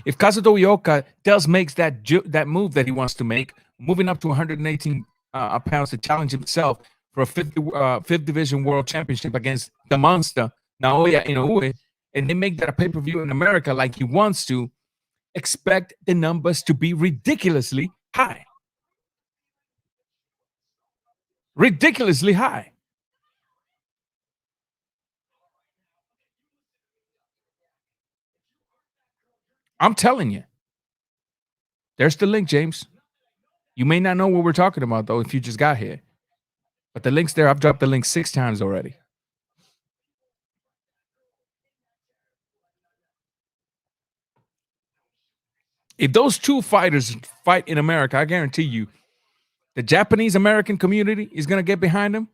If Kazuto Ioka does makes that move that he wants to make, moving up to 118 pounds to challenge himself for a fifth division world championship against the monster Naoya Inoue, and they make that a pay-per-view in America like he wants to, expect the numbers to be ridiculously high. Ridiculously high. I'm telling you. There's the link, James. You may not know what we're talking about, though, if you just got here. But the link's there. I've dropped the link 6 times already. If those two fighters fight in America, I guarantee you, the Japanese American community is going to get behind them.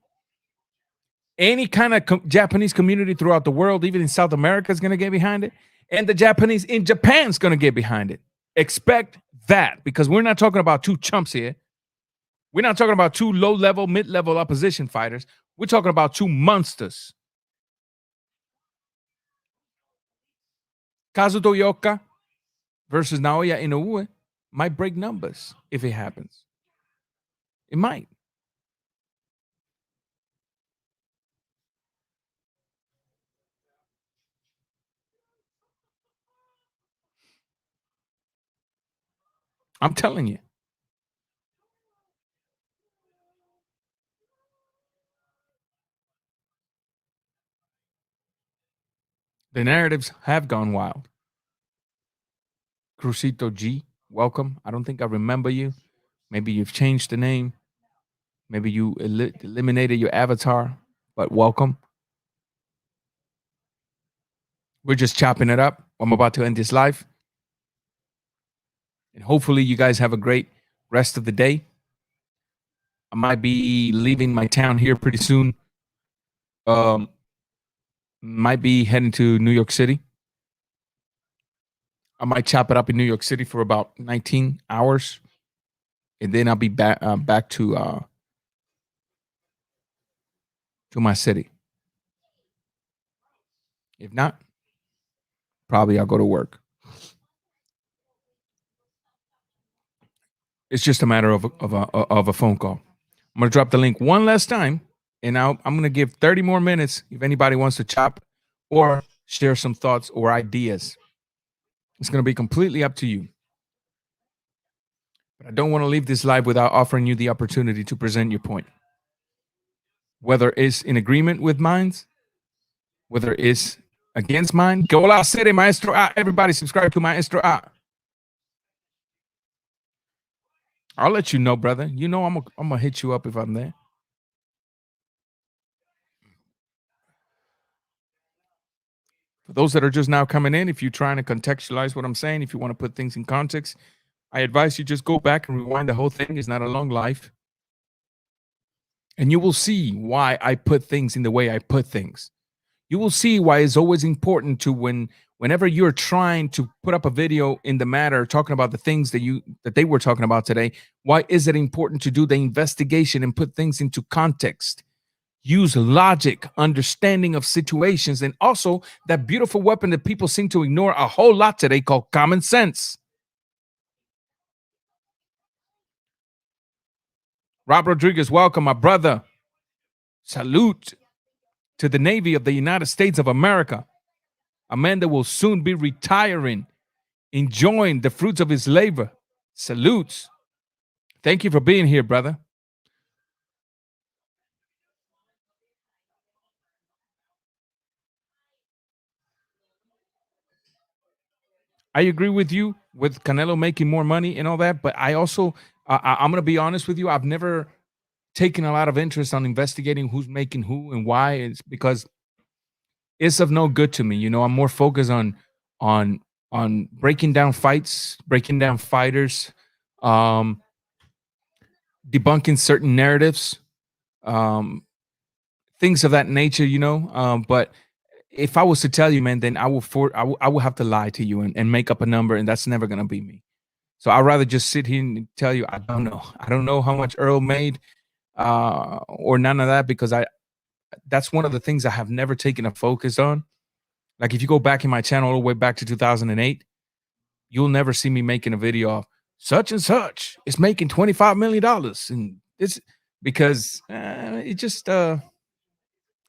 Any kind of Japanese community throughout the world, even in South America, is going to get behind it. And the Japanese in Japan is going to get behind it. Expect that, because we're not talking about two chumps here. We're not talking about two low-level, mid-level opposition fighters. We're talking about two monsters. Kazuto Ioka versus Naoya Inoue might break numbers if it happens. It might. I'm telling you. The narratives have gone wild. Crucito G, welcome. I don't think I remember you. Maybe you've changed the name. Maybe you eliminated your avatar, but welcome. We're just chopping it up. I'm about to end this live. And hopefully you guys have a great rest of the day. I might be leaving my town here pretty soon. Might be heading to New York City. I might chop it up in New York City for about 19 hours. And then I'll be back to my city. If not, probably I'll go to work. It's just a matter of a phone call. I'm going to drop the link one last time, and I'm going to give 30 more minutes if anybody wants to chop or share some thoughts or ideas. It's going to be completely up to you. But I don't want to leave this live without offering you the opportunity to present your point. Whether it's in agreement with mine, whether it's against mine. Que hola, Sere, Maestro A. Everybody subscribe to Maestro A. I'll let you know, brother. You know I'm gonna hit you up if I'm there. For those that are just now coming in, if you're trying to contextualize what I'm saying, if you want to put things in context, I advise you just go back and rewind the whole thing. It's not a long life. And you will see why I put things in the way I put things. You will see why it's always important to whenever you're trying to put up a video in the matter talking about the things that they were talking about today, why is it important to do the investigation and put things into context? Use logic, understanding of situations, and also that beautiful weapon that people seem to ignore a whole lot today called common sense. Rob Rodriguez, welcome, my brother. Salute to the Navy of the United States of America. A man that will soon be retiring, enjoying the fruits of his labor. Salutes. Thank you for being here, brother. I agree with you with Canelo making more money and all that, but I also I'm gonna be honest with you. I've never taken a lot of interest on investigating who's making who and why. It's because it's of no good to me. You know, I'm more focused on on breaking down fights, breaking down fighters, um, debunking certain narratives, um, things of that nature. You know, but if I was to tell you, man, then I will have to lie to you and make up a number, and that's never gonna be me. So I'd rather just sit here and tell you I don't know. I don't know how much Earl made, or none of that, because I that's one of the things I have never taken a focus on. Like if you go back in my channel all the way back to 2008, you'll never see me making a video of such and such is making $25 million, and it's because it just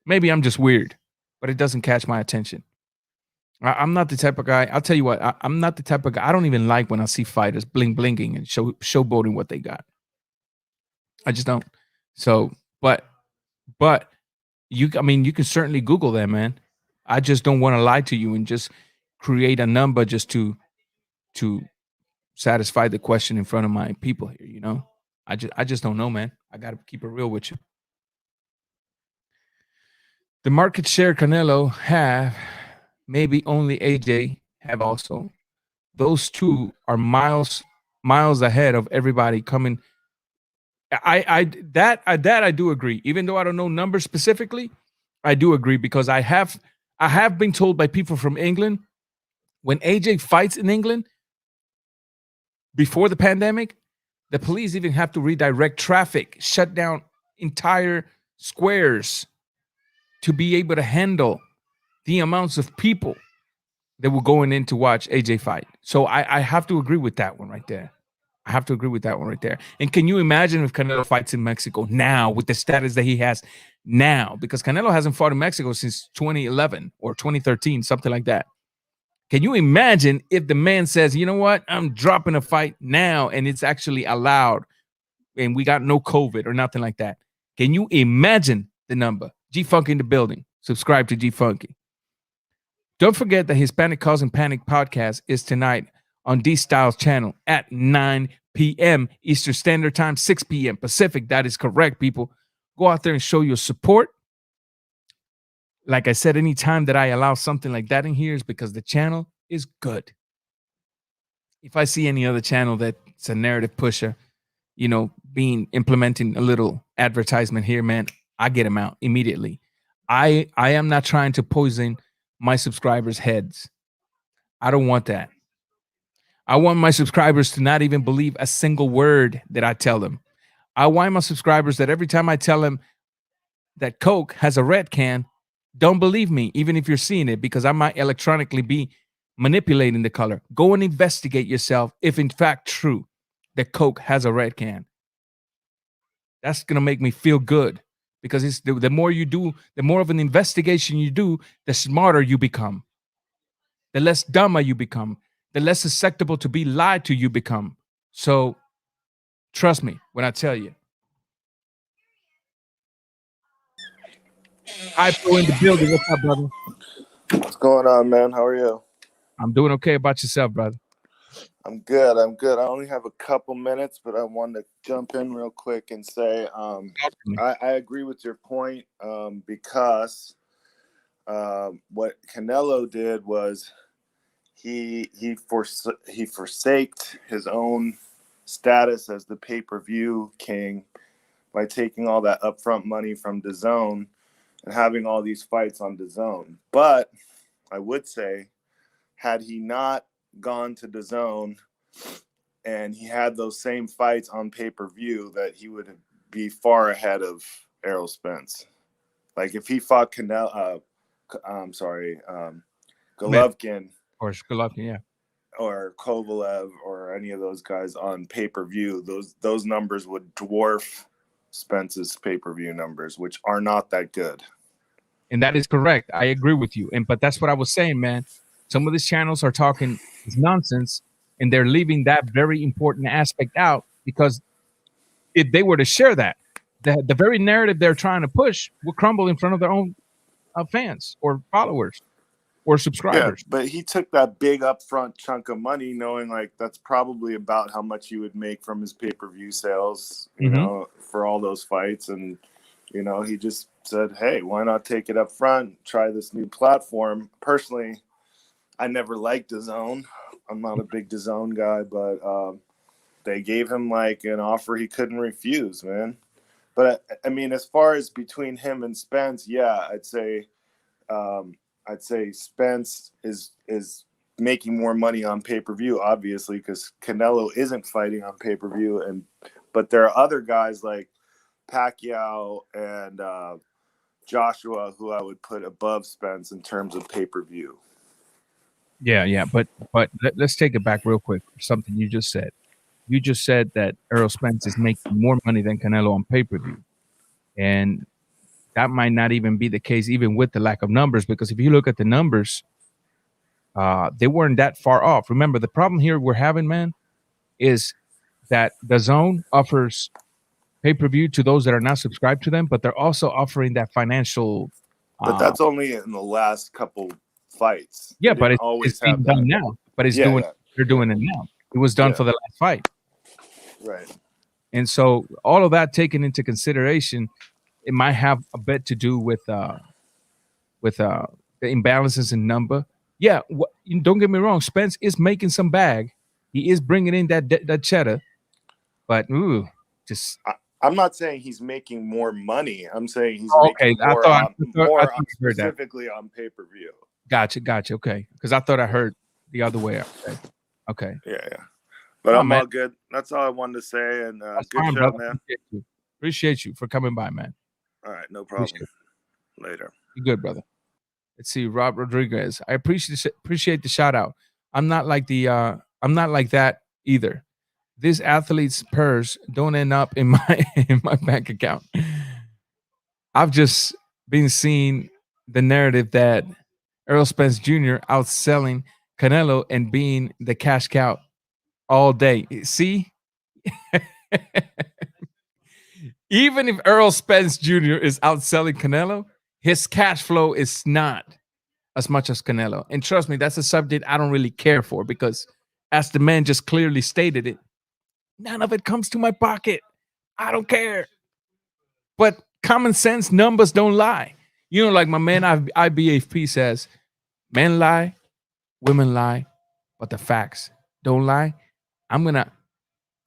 maybe I'm just weird, but it doesn't catch my attention. I'm not the type of guy. I'll tell you what. I'm not the type of guy. I don't even like when I see fighters bling blinging and showboating what they got. I just don't. So, but you. I mean, you can certainly Google that, man. I just don't want to lie to you and just create a number just to satisfy the question in front of my people here. You know, I just don't know, man. I got to keep it real with you. The market share Canelo have, maybe only AJ have also. Those two are miles ahead of everybody coming. That I do agree. Even though I don't know numbers specifically, I do agree because I have been told by people from England when AJ fights in England before the pandemic, the police even have to redirect traffic, shut down entire squares to be able to handle the amounts of people that were going in to watch AJ fight. So I have to agree with that one right there. I have to agree with that one right there. And can you imagine if Canelo fights in Mexico now with the status that he has now? Because Canelo hasn't fought in Mexico since 2011 or 2013, something like that. Can you imagine if the man says, you know what, I'm dropping a fight now and it's actually allowed and we got no COVID or nothing like that? Can you imagine the number? G Funk in the building. Subscribe to G Funky. Don't forget that Hispanic Causing Panic podcast is tonight on D Styles channel at 9 p.m. Eastern Standard Time, 6 p.m. Pacific. That is correct, people. Go out there and show your support. Like I said, anytime that I allow something like that in here is because the channel is good. If I see any other channel that's a narrative pusher, you know, implementing a little advertisement here, man, I get them out immediately. I am not trying to poison my subscribers' heads. I don't want that. I want my subscribers to not even believe a single word that I tell them. I want my subscribers that every time I tell them that Coke has a red can, don't believe me, even if you're seeing it, because I might electronically be manipulating the color. Go and investigate yourself if in fact true that Coke has a red can. That's going to make me feel good because it's the more you do, the more of an investigation you do, the smarter you become. The less dumber you become, the less susceptible to be lied to you become. So trust me when I tell you. Hypo in the building. What's up, brother? What's going on, man? How are you? I'm doing okay. About yourself, brother? I'm good. I'm good. I only have a couple minutes, but I wanted to jump in real quick and say I agree with your point because what Canelo did was he forsaked his own status as the pay-per-view king by taking all that upfront money from DAZN and having all these fights on DAZN. But I would say, had he not gone to DAZN and he had those same fights on pay-per-view, that he would be far ahead of Errol Spence. Like if he fought Golovkin Or Golovkin, yeah, or Kovalev or any of those guys on pay-per-view, those numbers would dwarf Spence's pay-per-view numbers, which are not that good. And that is correct. I agree with you. But that's what I was saying, man. Some of these channels are talking nonsense and they're leaving that very important aspect out because if they were to share that, the very narrative they're trying to push will crumble in front of their own fans or followers. or Yeah, subscribers. but he took that big upfront chunk of money, knowing like that's probably about how much he would make from his pay-per-view sales, for all those fights. And he just said, "Hey, why not take it up front? Try this new platform." Personally, I never liked DAZN. I'm not a big DAZN guy, but they gave him like an offer he couldn't refuse, man. But I mean, as far as between him and Spence, yeah, I'd say Spence is making more money on pay-per-view, obviously, because Canelo isn't fighting on pay-per-view, but there are other guys like Pacquiao and Joshua who I would put above Spence in terms of pay-per-view. Yeah. But let's take it back real quick. Something you just said. You just said that Errol Spence is making more money than Canelo on pay-per-view. And that might not even be the case, even with the lack of numbers, because if you look at the numbers, they weren't that far off. Remember, the problem here we're having, man, is that DAZN offers pay-per-view to those that are not subscribed to them, but they're also offering that financial. But that's only in the last couple fights. Yeah, They but didn't it's always being have done that. now. But it's Yeah. they're doing it now. It was done for the last fight. Right. And so all of that taken into consideration, it might have a bit to do with the imbalances in number. Yeah, don't get me wrong. Spence is making some bag. He is bringing in that cheddar, but just. I'm not saying he's making more money. I'm saying he's okay. making more specifically on pay-per-view. Gotcha. Okay, because I thought I heard the other way. Okay. Yeah. But I'm all good. That's all I wanted to say. And good show, brother. man. Appreciate you for coming by, man. All right, no problem. Later. You good, brother. Let's see, Rob Rodriguez. I appreciate the shout out. I'm not like that either. This athlete's purse don't end up in my bank account. I've just been seeing the narrative that Errol Spence Jr. outselling Canelo and being the cash cow all day. See? Even if Errol Spence Jr. is outselling Canelo, his cash flow is not as much as Canelo. And trust me, that's a subject I don't really care for because, as the man just clearly stated it, none of it comes to my pocket. I don't care. But common sense, numbers don't lie. Like my man IBFP says, men lie, women lie, but the facts don't lie. I'm going to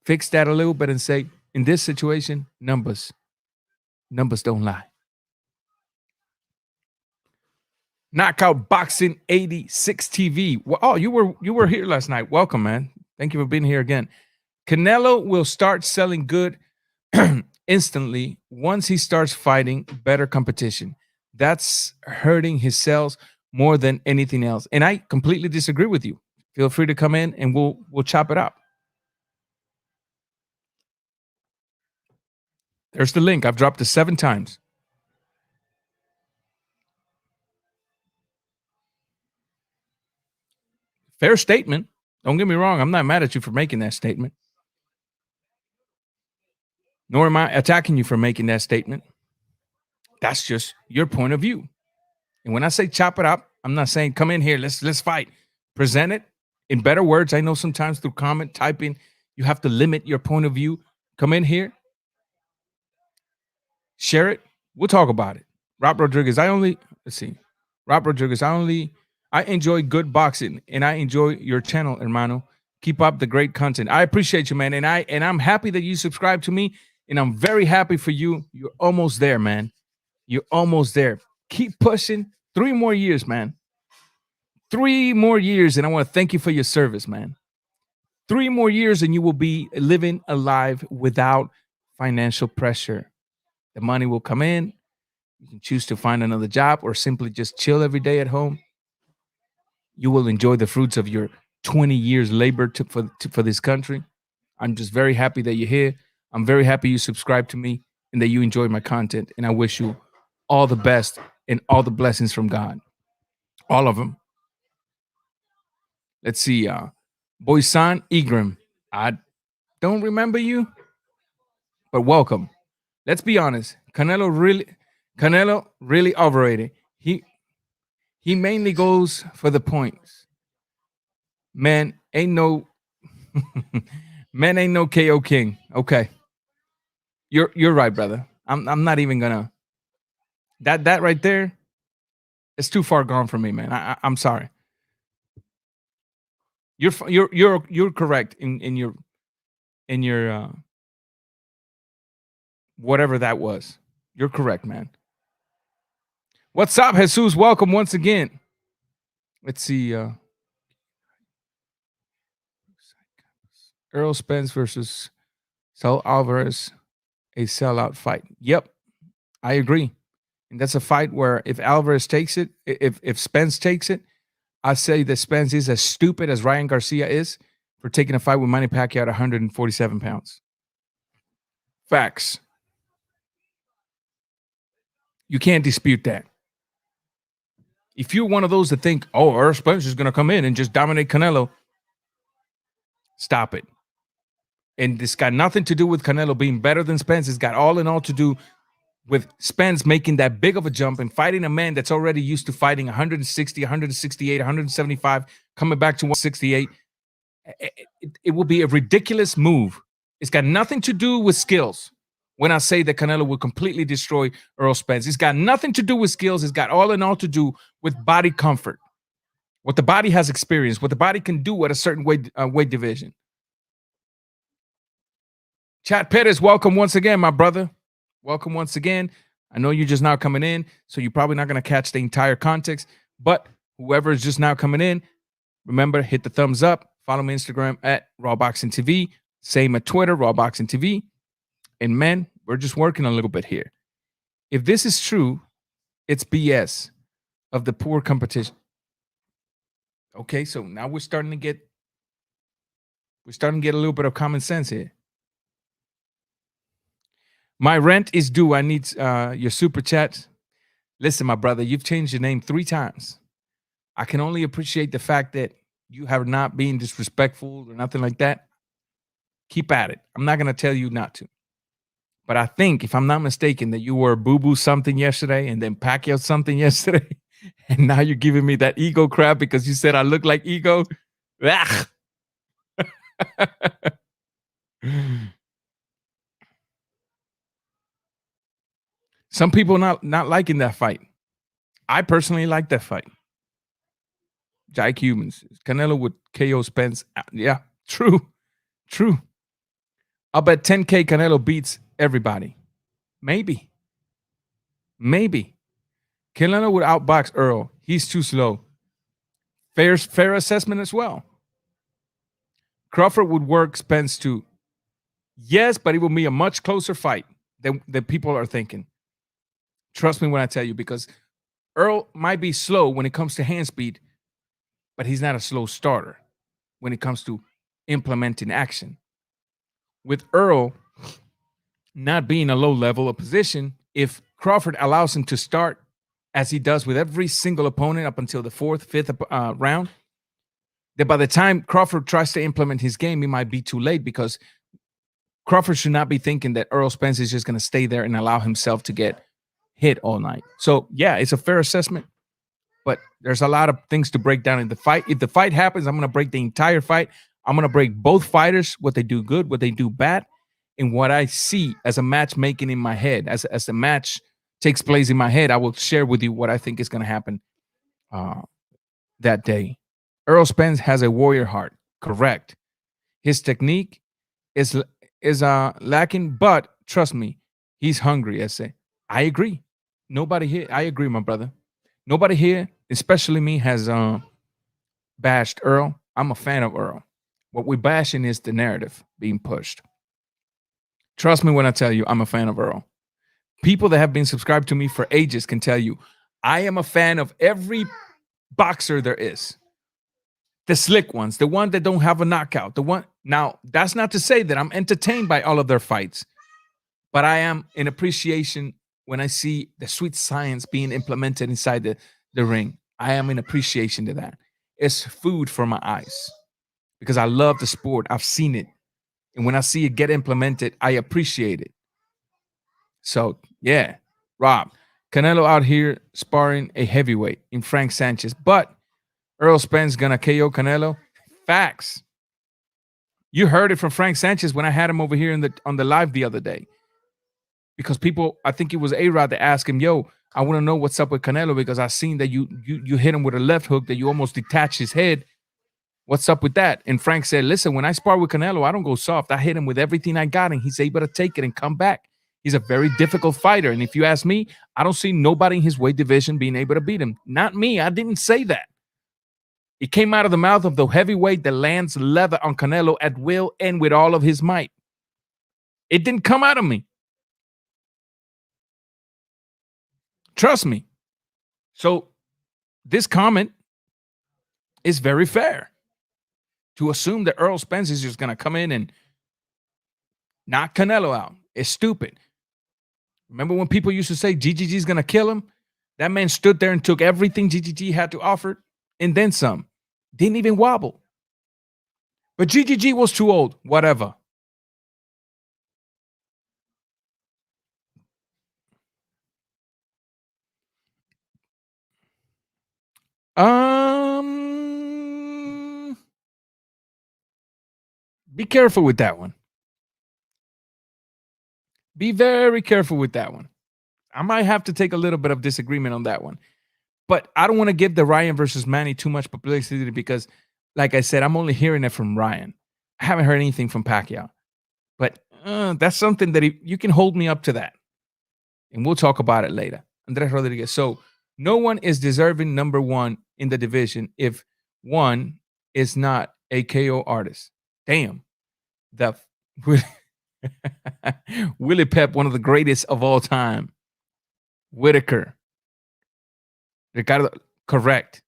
fix that a little bit and say, in this situation, numbers don't lie. Knockout Boxing 86 TV. Oh, you were here last night. Welcome, man. Thank you for being here again. Canelo will start selling good instantly once he starts fighting better competition. That's hurting his sales more than anything else. And I completely disagree with you. Feel free to come in and we'll chop it up. There's the link. I've dropped it 7 times. Fair statement. Don't get me wrong. I'm not mad at you for making that statement. Nor am I attacking you for making that statement. That's just your point of view. And when I say chop it up, I'm not saying come in here, let's fight. Present it in better words. I know sometimes through comment typing, you have to limit your point of view. Come in here, share it. We'll talk about it. Rob Rodriguez, I enjoy good boxing and I enjoy your channel, hermano. Keep up the great content. I appreciate you, man. And I'm happy that you subscribe to me. And I'm very happy for you. You're almost there, man. You're almost there. Keep pushing. 3 more years, man. 3 more years. And I want to thank you for your service, man. 3 more years and you will be living a life without financial pressure. The money will come in. You can choose to find another job or simply just chill every day at home. You will enjoy the fruits of your 20 years labor for this country. I'm just very happy that you're here. I'm very happy you subscribe to me and that you enjoy my content. And I wish you all the best and all the blessings from God. All of them. Let's see. Boysan Igram. I don't remember you, but welcome. Let's be honest. Canelo really overrated. He He mainly goes for the points. Man, ain't no man ain't no KO king. Okay. You're right, brother. I'm not even gonna that right there is too far gone for me, man. I'm sorry. You're correct in your whatever that was. You're correct, man. What's up, Jesus? Welcome once again. Let's see. Errol Spence versus Saul Alvarez, a sellout fight. Yep, I agree. And that's a fight where if Alvarez takes it, if Spence takes it, I say that Spence is as stupid as Ryan Garcia is for taking a fight with Manny Pacquiao at 147 pounds. Facts. You can't dispute that. If you're one of those that think, oh, Errol Spence is going to come in and just dominate Canelo, stop it. And this got nothing to do with Canelo being better than Spence. It's got all in all to do with Spence making that big of a jump and fighting a man that's already used to fighting 160, 168, 175, coming back to 168. It will be a ridiculous move. It's got nothing to do with skills. When I say that Canelo will completely destroy Errol Spence, it's got nothing to do with skills. It's got all in all to do with body comfort, what the body has experienced, what the body can do at a certain weight division. Chad Pettis, welcome once again, my brother. Welcome once again. I know you're just now coming in, so you're probably not going to catch the entire context, but whoever is just now coming in, remember, hit the thumbs up. Follow me on Instagram at RawBoxingTV. Same at Twitter, RawBoxingTV. And man, we're just working a little bit here. If this is true, it's BS of the poor competition. Okay, so now we're starting to get a little bit of common sense here. My rent is due. I need your super chat. Listen, my brother, you've changed your name 3 times. I can only appreciate the fact that you have not been disrespectful or nothing like that. Keep at it. I'm not going to tell you not to. But I think, if I'm not mistaken, that you were boo-boo something yesterday and then Pacquiao something yesterday. And now you're giving me that ego crap because you said I look like ego. Some people not liking that fight. I personally like that fight. Jake Humans. Canelo would KO Spence. Yeah, true. I'll bet 10K Canelo beats everybody. Maybe. Canelo would outbox Errol. He's too slow. Fair assessment as well. Crawford would work Spence too. Yes, but it will be a much closer fight than people are thinking. Trust me when I tell you, because Errol might be slow when it comes to hand speed, but he's not a slow starter when it comes to implementing action. With Errol not being a low level of position, if Crawford allows him to start as he does with every single opponent up until the 4th, 5th round, that by the time Crawford tries to implement his game, he might be too late, because Crawford should not be thinking that Errol Spence is just going to stay there and allow himself to get hit all night. So, yeah, it's a fair assessment, but there's a lot of things to break down in the fight. If the fight happens, I'm going to break the entire fight. I'm going to break both fighters, what they do good, what they do bad, and what I see as a matchmaking in my head. As the match takes place in my head, I will share with you what I think is going to happen that day. Errol Spence has a warrior heart, correct. His technique is lacking, but trust me, he's hungry. I agree. Nobody here, I agree, my brother. Nobody here, especially me, has bashed Errol. I'm a fan of Errol. What we're bashing is the narrative being pushed. Trust me when I tell you I'm a fan of Errol. People that have been subscribed to me for ages can tell you I am a fan of every boxer there is. The slick ones, the one that don't have a knockout, the one. Now, that's not to say that I'm entertained by all of their fights, but I am in appreciation when I see the sweet science being implemented inside the ring. I am in appreciation to that. It's food for my eyes because I love the sport. I've seen it. And when I see it get implemented, I appreciate it. So, yeah, Rob, Canelo out here sparring a heavyweight in Frank Sanchez, but Errol Spence gonna KO Canelo. Facts. You heard it from Frank Sanchez when I had him over here on the live the other day. Because people, I think it was A-Rod that asked him, yo, I want to know what's up with Canelo because I seen that you hit him with a left hook that you almost detached his head. What's up with that? And Frank said, listen, when I spar with Canelo, I don't go soft. I hit him with everything I got, and he's able to take it and come back. He's a very difficult fighter. And if you ask me, I don't see nobody in his weight division being able to beat him. Not me. I didn't say that. It came out of the mouth of the heavyweight that lands leather on Canelo at will and with all of his might. It didn't come out of me. Trust me. So this comment is very fair. To assume that Errol Spence is just going to come in and knock Canelo out is stupid. Remember when people used to say GGG is going to kill him? That man stood there and took everything GGG had to offer and then some. Didn't even wobble. But GGG was too old. Whatever. Be careful with that one. Be very careful with that one. I might have to take a little bit of disagreement on that one. But I don't want to give the Ryan versus Manny too much publicity because, like I said, I'm only hearing it from Ryan. I haven't heard anything from Pacquiao. But that's something that you can hold me up to that. And we'll talk about it later. Andres Rodriguez. So no one is deserving number one in the division if one is not a KO artist. Damn. Willie Pep, one of the greatest of all time. Whitaker. Ricardo, correct.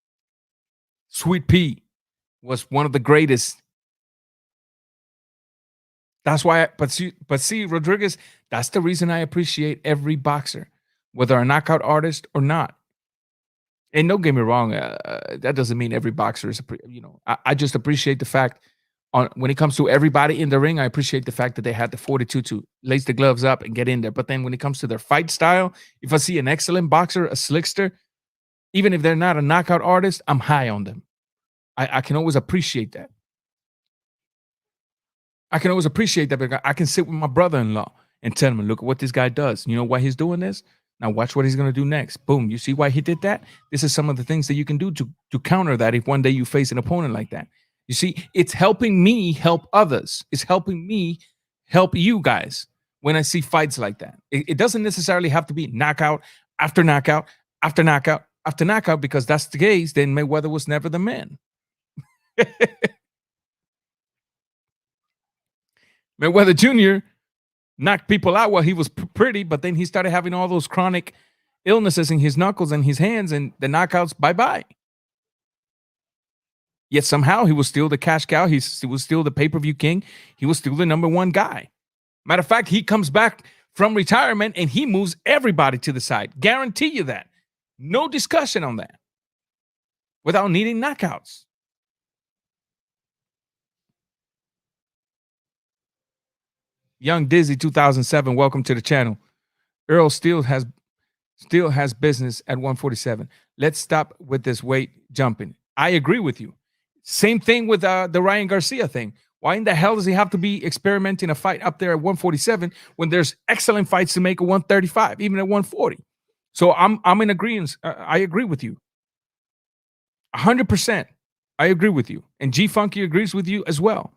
Sweet Pea was one of the greatest. That's why, but see, Rodriguez, that's the reason I appreciate every boxer, whether a knockout artist or not. And don't get me wrong, that doesn't mean every boxer is, I just appreciate the fact when it comes to everybody in the ring, I appreciate the fact that they had the fortitude to lace the gloves up and get in there. But then when it comes to their fight style, if I see an excellent boxer, a slickster, even if they're not a knockout artist, I'm high on them. I can always appreciate that. I can always appreciate that because I can sit with my brother-in-law and tell him, look at what this guy does. You know why he's doing this? Now watch what he's going to do next. Boom. You see why he did that? This is some of the things that you can do to counter that if one day you face an opponent like that. You see, it's helping me help others. It's helping me help you guys when I see fights like that. It doesn't necessarily have to be knockout after knockout after knockout after knockout, because that's the case. Then Mayweather was never the man. Mayweather Jr. knocked people out while he was pretty, but then he started having all those chronic illnesses in his knuckles and his hands, and the knockouts, bye-bye. Yet somehow he was still the cash cow. He was still the pay-per-view king. He was still the number one guy. Matter of fact, he comes back from retirement and he moves everybody to the side. Guarantee you that. No discussion on that. Without needing knockouts. Young Dizzy 2007, welcome to the channel. Errol still has business at 147. Let's stop with this weight jumping. I agree with you. Same thing with the Ryan Garcia thing. Why in the hell does he have to be experimenting a fight up there at 147 when there's excellent fights to make at 135, even at 140? So I'm in agreement. I agree with you. 100%. I agree with you. And G Funky agrees with you as well.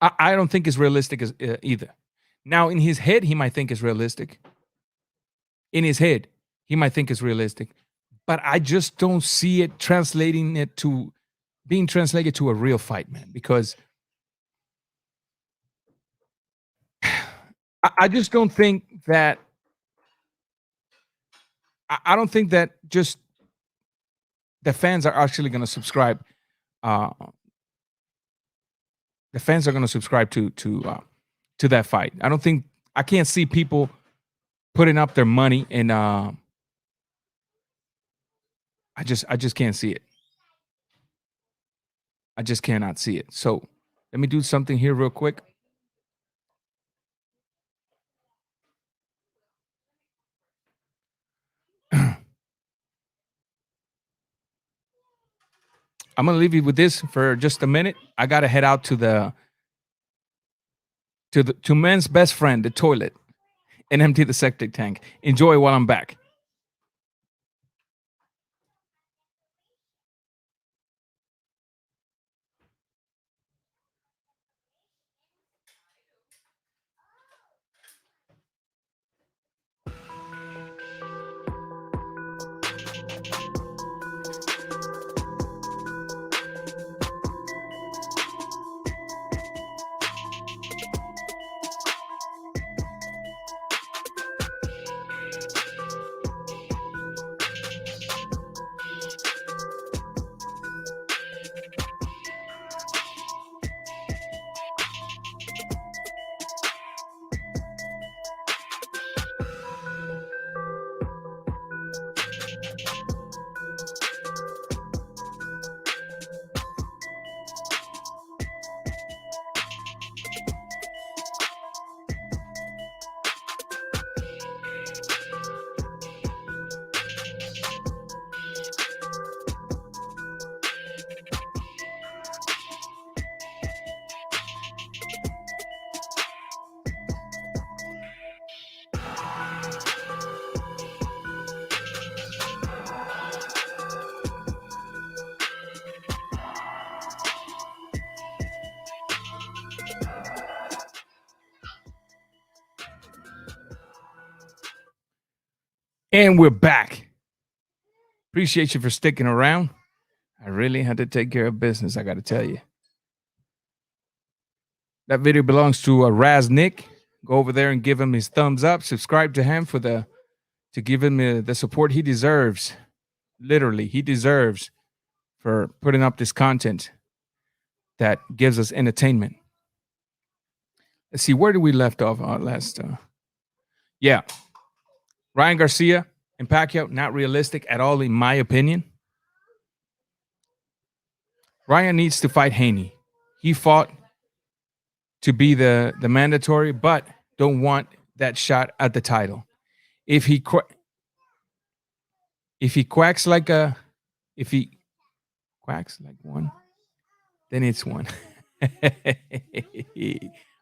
I don't think it's realistic as either. Now, in his head, he might think it's realistic. In his head, he might think it's realistic. But I just don't see it being translated to a real fight, man. Because I just don't think that. I don't think that just the fans are actually going to subscribe. The fans are going to subscribe to that fight. I can't see people putting up their money, and I just can't see it. I just cannot see it. So let me do something here real quick. I'm gonna leave you with this for just a minute. I gotta head out to men's best friend, the toilet, and empty the septic tank. Enjoy while I'm back. And we're back. Appreciate you for sticking around. I really had to take care of business, I got to tell you. That video belongs to Raz Nick. Go over there and give him his thumbs up. Subscribe to him to give him the support he deserves. Literally, he deserves for putting up this content that gives us entertainment. Let's see, where did we left off last? Yeah, Ryan Garcia and Pacquiao, not realistic at all, in my opinion. Ryan needs to fight Haney. He fought to be the mandatory, but don't want that shot at the title. If he quacks like one, then it's one.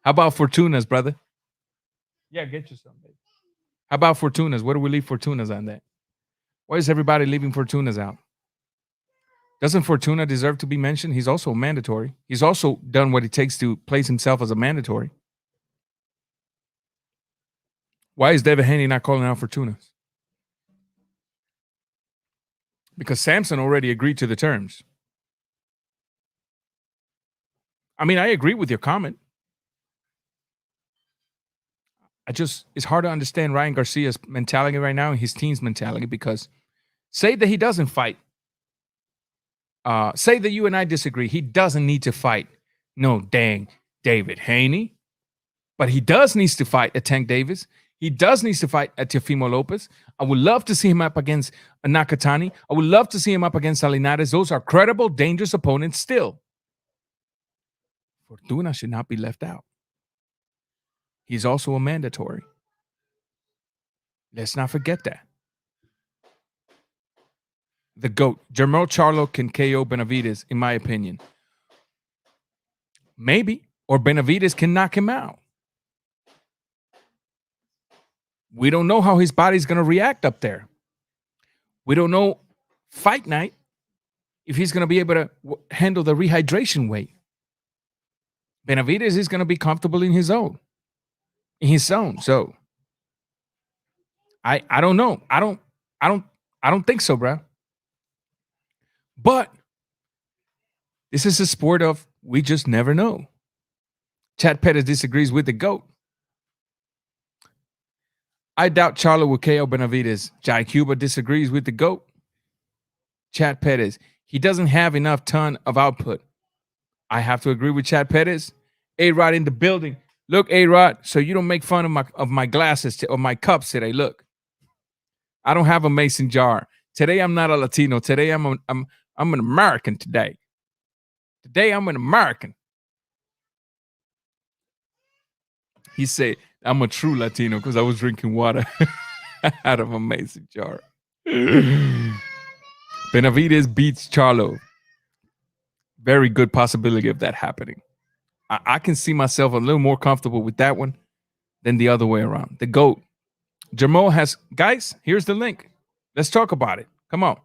How about Fortunas, brother? Yeah, get you some, baby. How about Fortunas? Where do we leave Fortunas on that? Why is everybody leaving Fortunas out? Doesn't Fortuna deserve to be mentioned? He's also mandatory. He's also done what it takes to place himself as a mandatory. Why is David Haney not calling out Fortunas? Because Samson already agreed to the terms. I mean, I agree with your comment. It's hard to understand Ryan Garcia's mentality right now and his team's mentality, because say that he doesn't fight. Say that you and I disagree. He doesn't need to fight. No, dang, David Haney. But he does need to fight at Tank Davis. He does need to fight at Teofimo Lopez. I would love to see him up against Nakatani. I would love to see him up against Salinares. Those are credible, dangerous opponents still. Fortuna should not be left out. He's also a mandatory. Let's not forget that. The GOAT, Jermel Charlo, can KO Benavidez, in my opinion. Maybe. Or Benavidez can knock him out. We don't know how his body's going to react up there. We don't know fight night if he's going to be able to handle the rehydration weight. Benavidez is going to be comfortable in his zone. So I don't know. I don't think so, bro. But this is a sport of we just never know. Chad Pettis disagrees with the GOAT. I doubt Charlo will KO Benavidez. Jai Cuba disagrees with the GOAT. Chad Pettis, he doesn't have enough ton of output. I have to agree with Chad Pettis. A-Rod in the building. Look, A-Rod, so you don't make fun of my glasses or my cups today. Look, I don't have a mason jar. Today I'm not a Latino. Today I'm an American today. Today I'm an American. He said, I'm a true Latino because I was drinking water out of a mason jar. Benavides beats Charlo. Very good possibility of that happening. I can see myself a little more comfortable with that one than the other way around. The GOAT. Jamal has, guys, here's the link. Let's talk about it. Come on.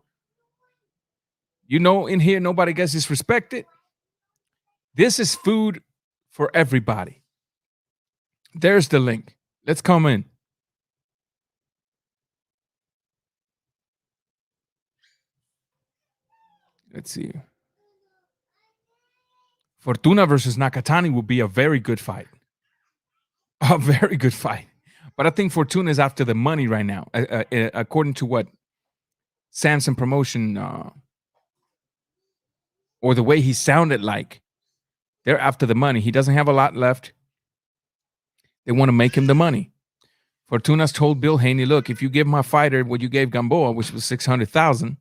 You know, in here, nobody gets disrespected. This is food for everybody. There's the link. Let's come in. Let's see. Fortuna versus Nakatani will be a very good fight. A very good fight. But I think Fortuna is after the money right now, according to what Samson Promotion or the way he sounded like. They're after the money. He doesn't have a lot left. They want to make him the money. Fortuna's told Bill Haney, look, if you give my fighter what you gave Gamboa, which was $600,000,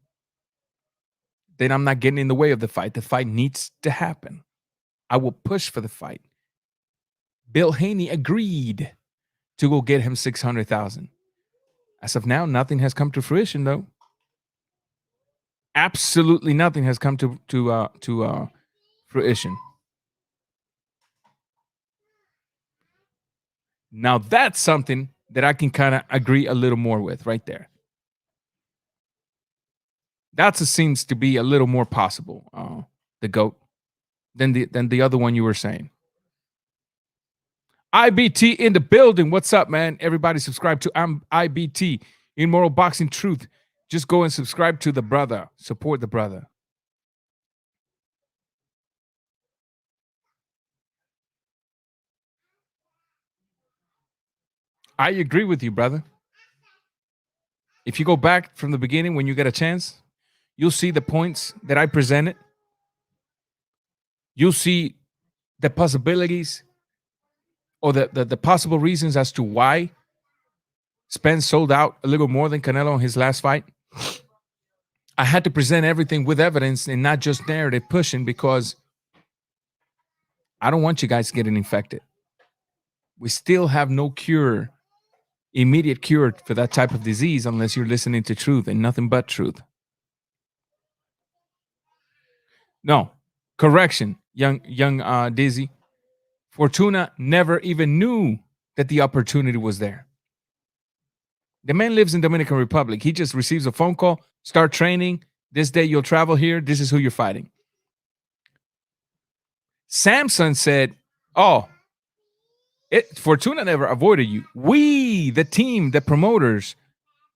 then I'm not getting in the way of the fight. The fight needs to happen. I will push for the fight. Bill Haney agreed to go get him $600,000. As of now, nothing has come to fruition, though. Absolutely nothing has come to fruition. Now that's something that I can kind of agree a little more with right there. That seems to be a little more possible, the GOAT, than the other one you were saying. IBT in the building. What's up, man? Everybody subscribe to IBT, Immoral Boxing Truth. Just go and subscribe to the brother. Support the brother. I agree with you, brother. If you go back from the beginning when you get a chance, you'll see the points that I presented. You'll see the possibilities or the possible reasons as to why Spence sold out a little more than Canelo in his last fight. I had to present everything with evidence and not just narrative pushing because I don't want you guys getting infected. We still have no cure, immediate cure for that type of disease unless you're listening to truth and nothing but truth. No, correction, young Dizzy. Fortuna never even knew that the opportunity was there. The man lives in Dominican Republic. He just receives a phone call, start training. This day you'll travel here. This is who you're fighting. Samson said, Fortuna never avoided you. We, the team, the promoters,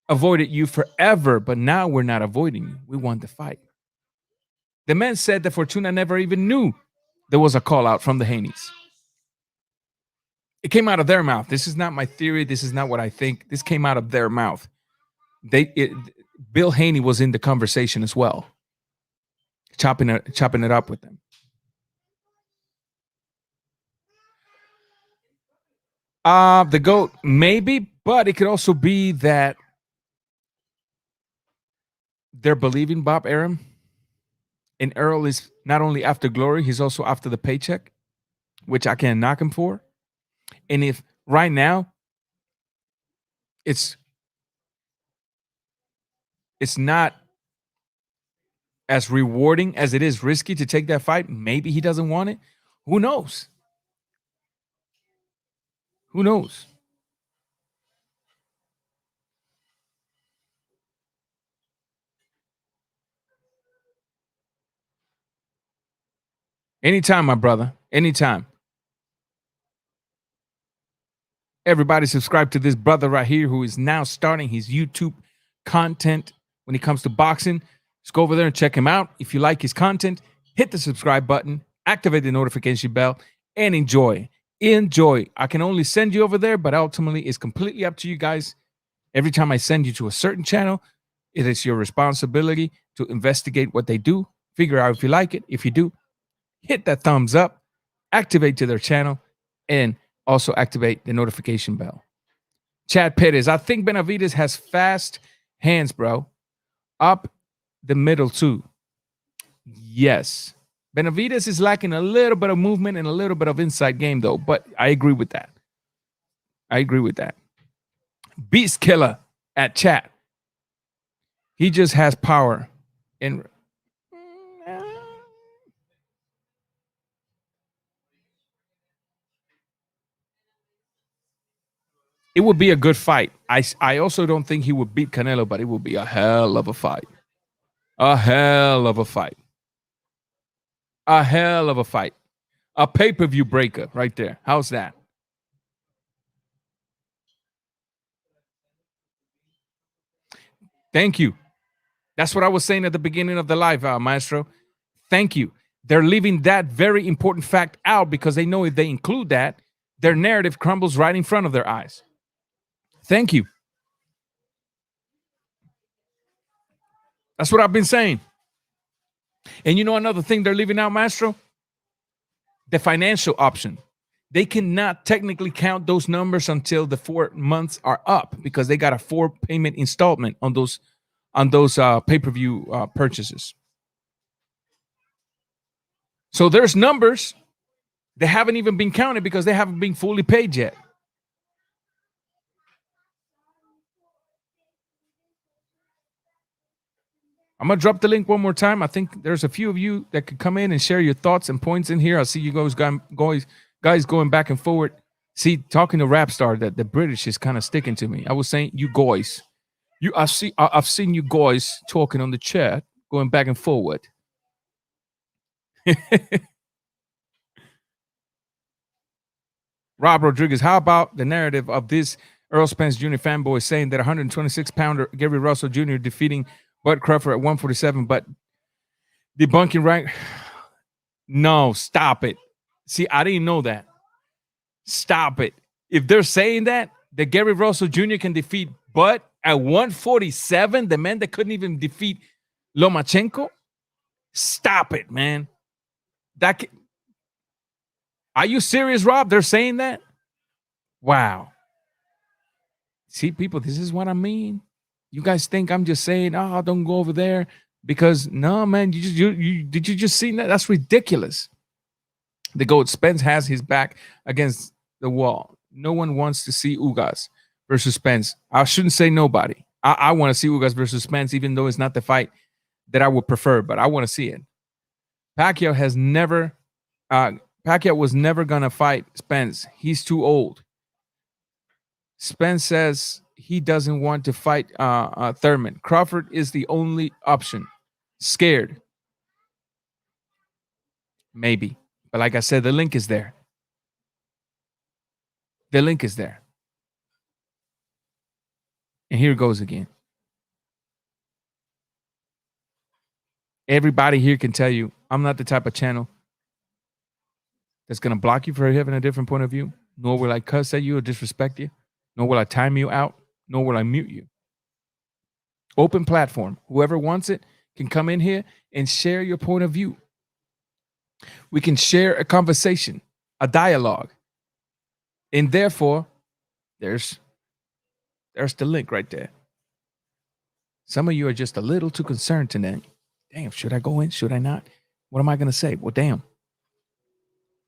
avoided you forever, but now we're not avoiding you. We want the fight. The man said that Fortuna never even knew there was a call out from the Haneys. It came out of their mouth. This is not my theory. This is not what I think. This came out of their mouth. Bill Haney was in the conversation as well, chopping it up with them. The GOAT, maybe, but it could also be that they're believing Bob Arum. And Errol is not only after glory, he's also after the paycheck, which I can't knock him for. And if right now it's not as rewarding as it is risky to take that fight, maybe he doesn't want it. Who knows? Who knows? Anytime, my brother. Anytime. Everybody subscribe to this brother right here who is now starting his YouTube content when it comes to boxing. Just go over there and check him out. If you like his content, hit the subscribe button, activate the notification bell, and enjoy. Enjoy. I can only send you over there, but ultimately it's completely up to you guys. Every time I send you to a certain channel, it is your responsibility to investigate what they do, figure out if you like it. If you do, hit that thumbs up, activate to their channel, and also activate the notification bell. Chad Pettis, I think Benavides has fast hands, bro. Up the middle too. Yes. Benavidez is lacking a little bit of movement and a little bit of inside game, though. But I agree with that. Beast Killer at chat. He just has power. And it would be a good fight. I also don't think he would beat Canelo, but it would be a hell of a fight. A hell of a fight. A hell of a fight. A pay-per-view breaker right there. How's that? Thank you. That's what I was saying at the beginning of the live, Maestro. Thank you. They're leaving that very important fact out because they know if they include that, their narrative crumbles right in front of their eyes. Thank you. That's what I've been saying. And you know another thing they're leaving out, Maestro? The financial option. They cannot technically count those numbers until the 4 months are up because they got a 4-payment installment on those pay-per-view purchases. So there's numbers that haven't even been counted because they haven't been fully paid yet. I'm going to drop the link one more time. I think there's a few of you that could come in and share your thoughts and points in here. I see you guys going back and forward. See, talking to Rapstar, that the British is kind of sticking to me. I was saying, you guys. I've seen you guys talking on the chat, going back and forward. Rob Rodriguez, how about the narrative of this Errol Spence Jr. fanboy saying that 126-pounder Gary Russell Jr. defeating Bud Crawford at 147, but debunking rank? No, stop it. See, I didn't know that. Stop it. If they're saying that Gary Russell Jr. can defeat Bud at 147, the man that couldn't even defeat Lomachenko, stop it, man. Are you serious, Rob? They're saying that? Wow. See, people, this is what I mean. You guys think I'm just saying, oh, don't go over there because no, man. Did you just see that? That's ridiculous. The GOAT Spence has his back against the wall. No one wants to see Ugas versus Spence. I shouldn't say nobody. I want to see Ugas versus Spence, even though it's not the fight that I would prefer, but I want to see it. Pacquiao was never gonna fight Spence. He's too old. Spence says he doesn't want to fight Thurman. Crawford is the only option. Scared. Maybe. But like I said, the link is there. The link is there. And here it goes again. Everybody here can tell you I'm not the type of channel that's going to block you for having a different point of view, nor will I cuss at you or disrespect you, nor will I time you out, nor will I mute you. Open platform. Whoever wants it can come in here and share your point of view. We can share a conversation, a dialogue. And therefore, there's the link right there. Some of you are just a little too concerned tonight. Damn, should I go in? Should I not? What am I going to say? Well, damn.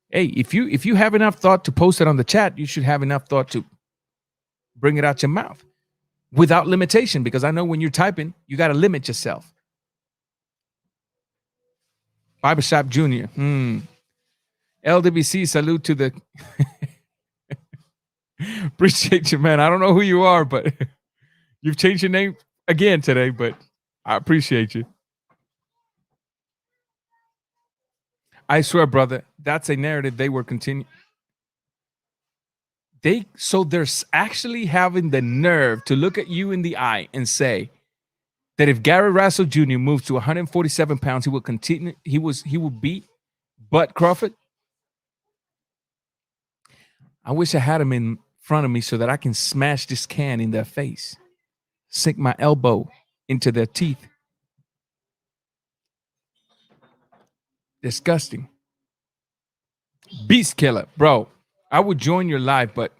Hey, if you have enough thought to post it on the chat, you should have enough thought to bring it out your mouth without limitation, because I know when you're typing, you got to limit yourself. Barbershop Junior. LWC, salute to the... Appreciate you, man. I don't know who you are, but you've changed your name again today, but I appreciate you. I swear, brother, that's a narrative they were continuing. So they're actually having the nerve to look at you in the eye and say that if Gary Russell Jr. moves to 147 pounds, he will continue. He will beat Bud Crawford. I wish I had him in front of me so that I can smash this can in their face, sink my elbow into their teeth. Disgusting. Beast Killer, bro. I would join your live, but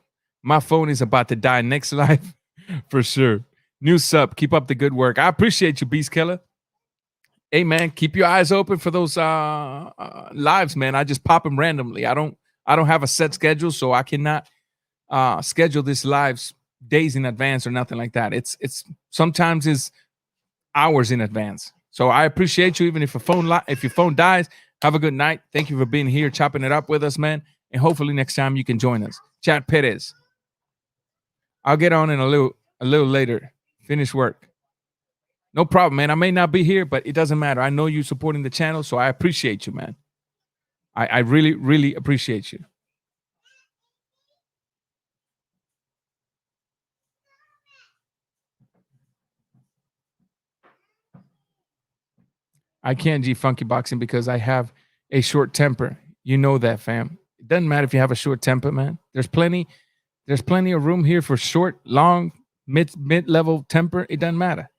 my phone is about to die next live for sure. New sub. Keep up the good work. I appreciate you, Beast Killer. Hey man, keep your eyes open for those lives, man. I just pop them randomly. I don't have a set schedule, so I cannot schedule this lives days in advance or nothing like that. It's sometimes is hours in advance. So I appreciate you, even if if your phone dies. Have a good night. Thank you for being here, chopping it up with us, man. And hopefully next time you can join us. Chad Perez. I'll get on in a little later. Finish work. No problem, man. I may not be here, but it doesn't matter. I know you supporting the channel, so I appreciate you, man. I really, really appreciate you. I can't G funky boxing because I have a short temper. You know that, fam. It doesn't matter if you have a short temper, man. There's plenty of room here for short, long, mid-level temper. It doesn't matter.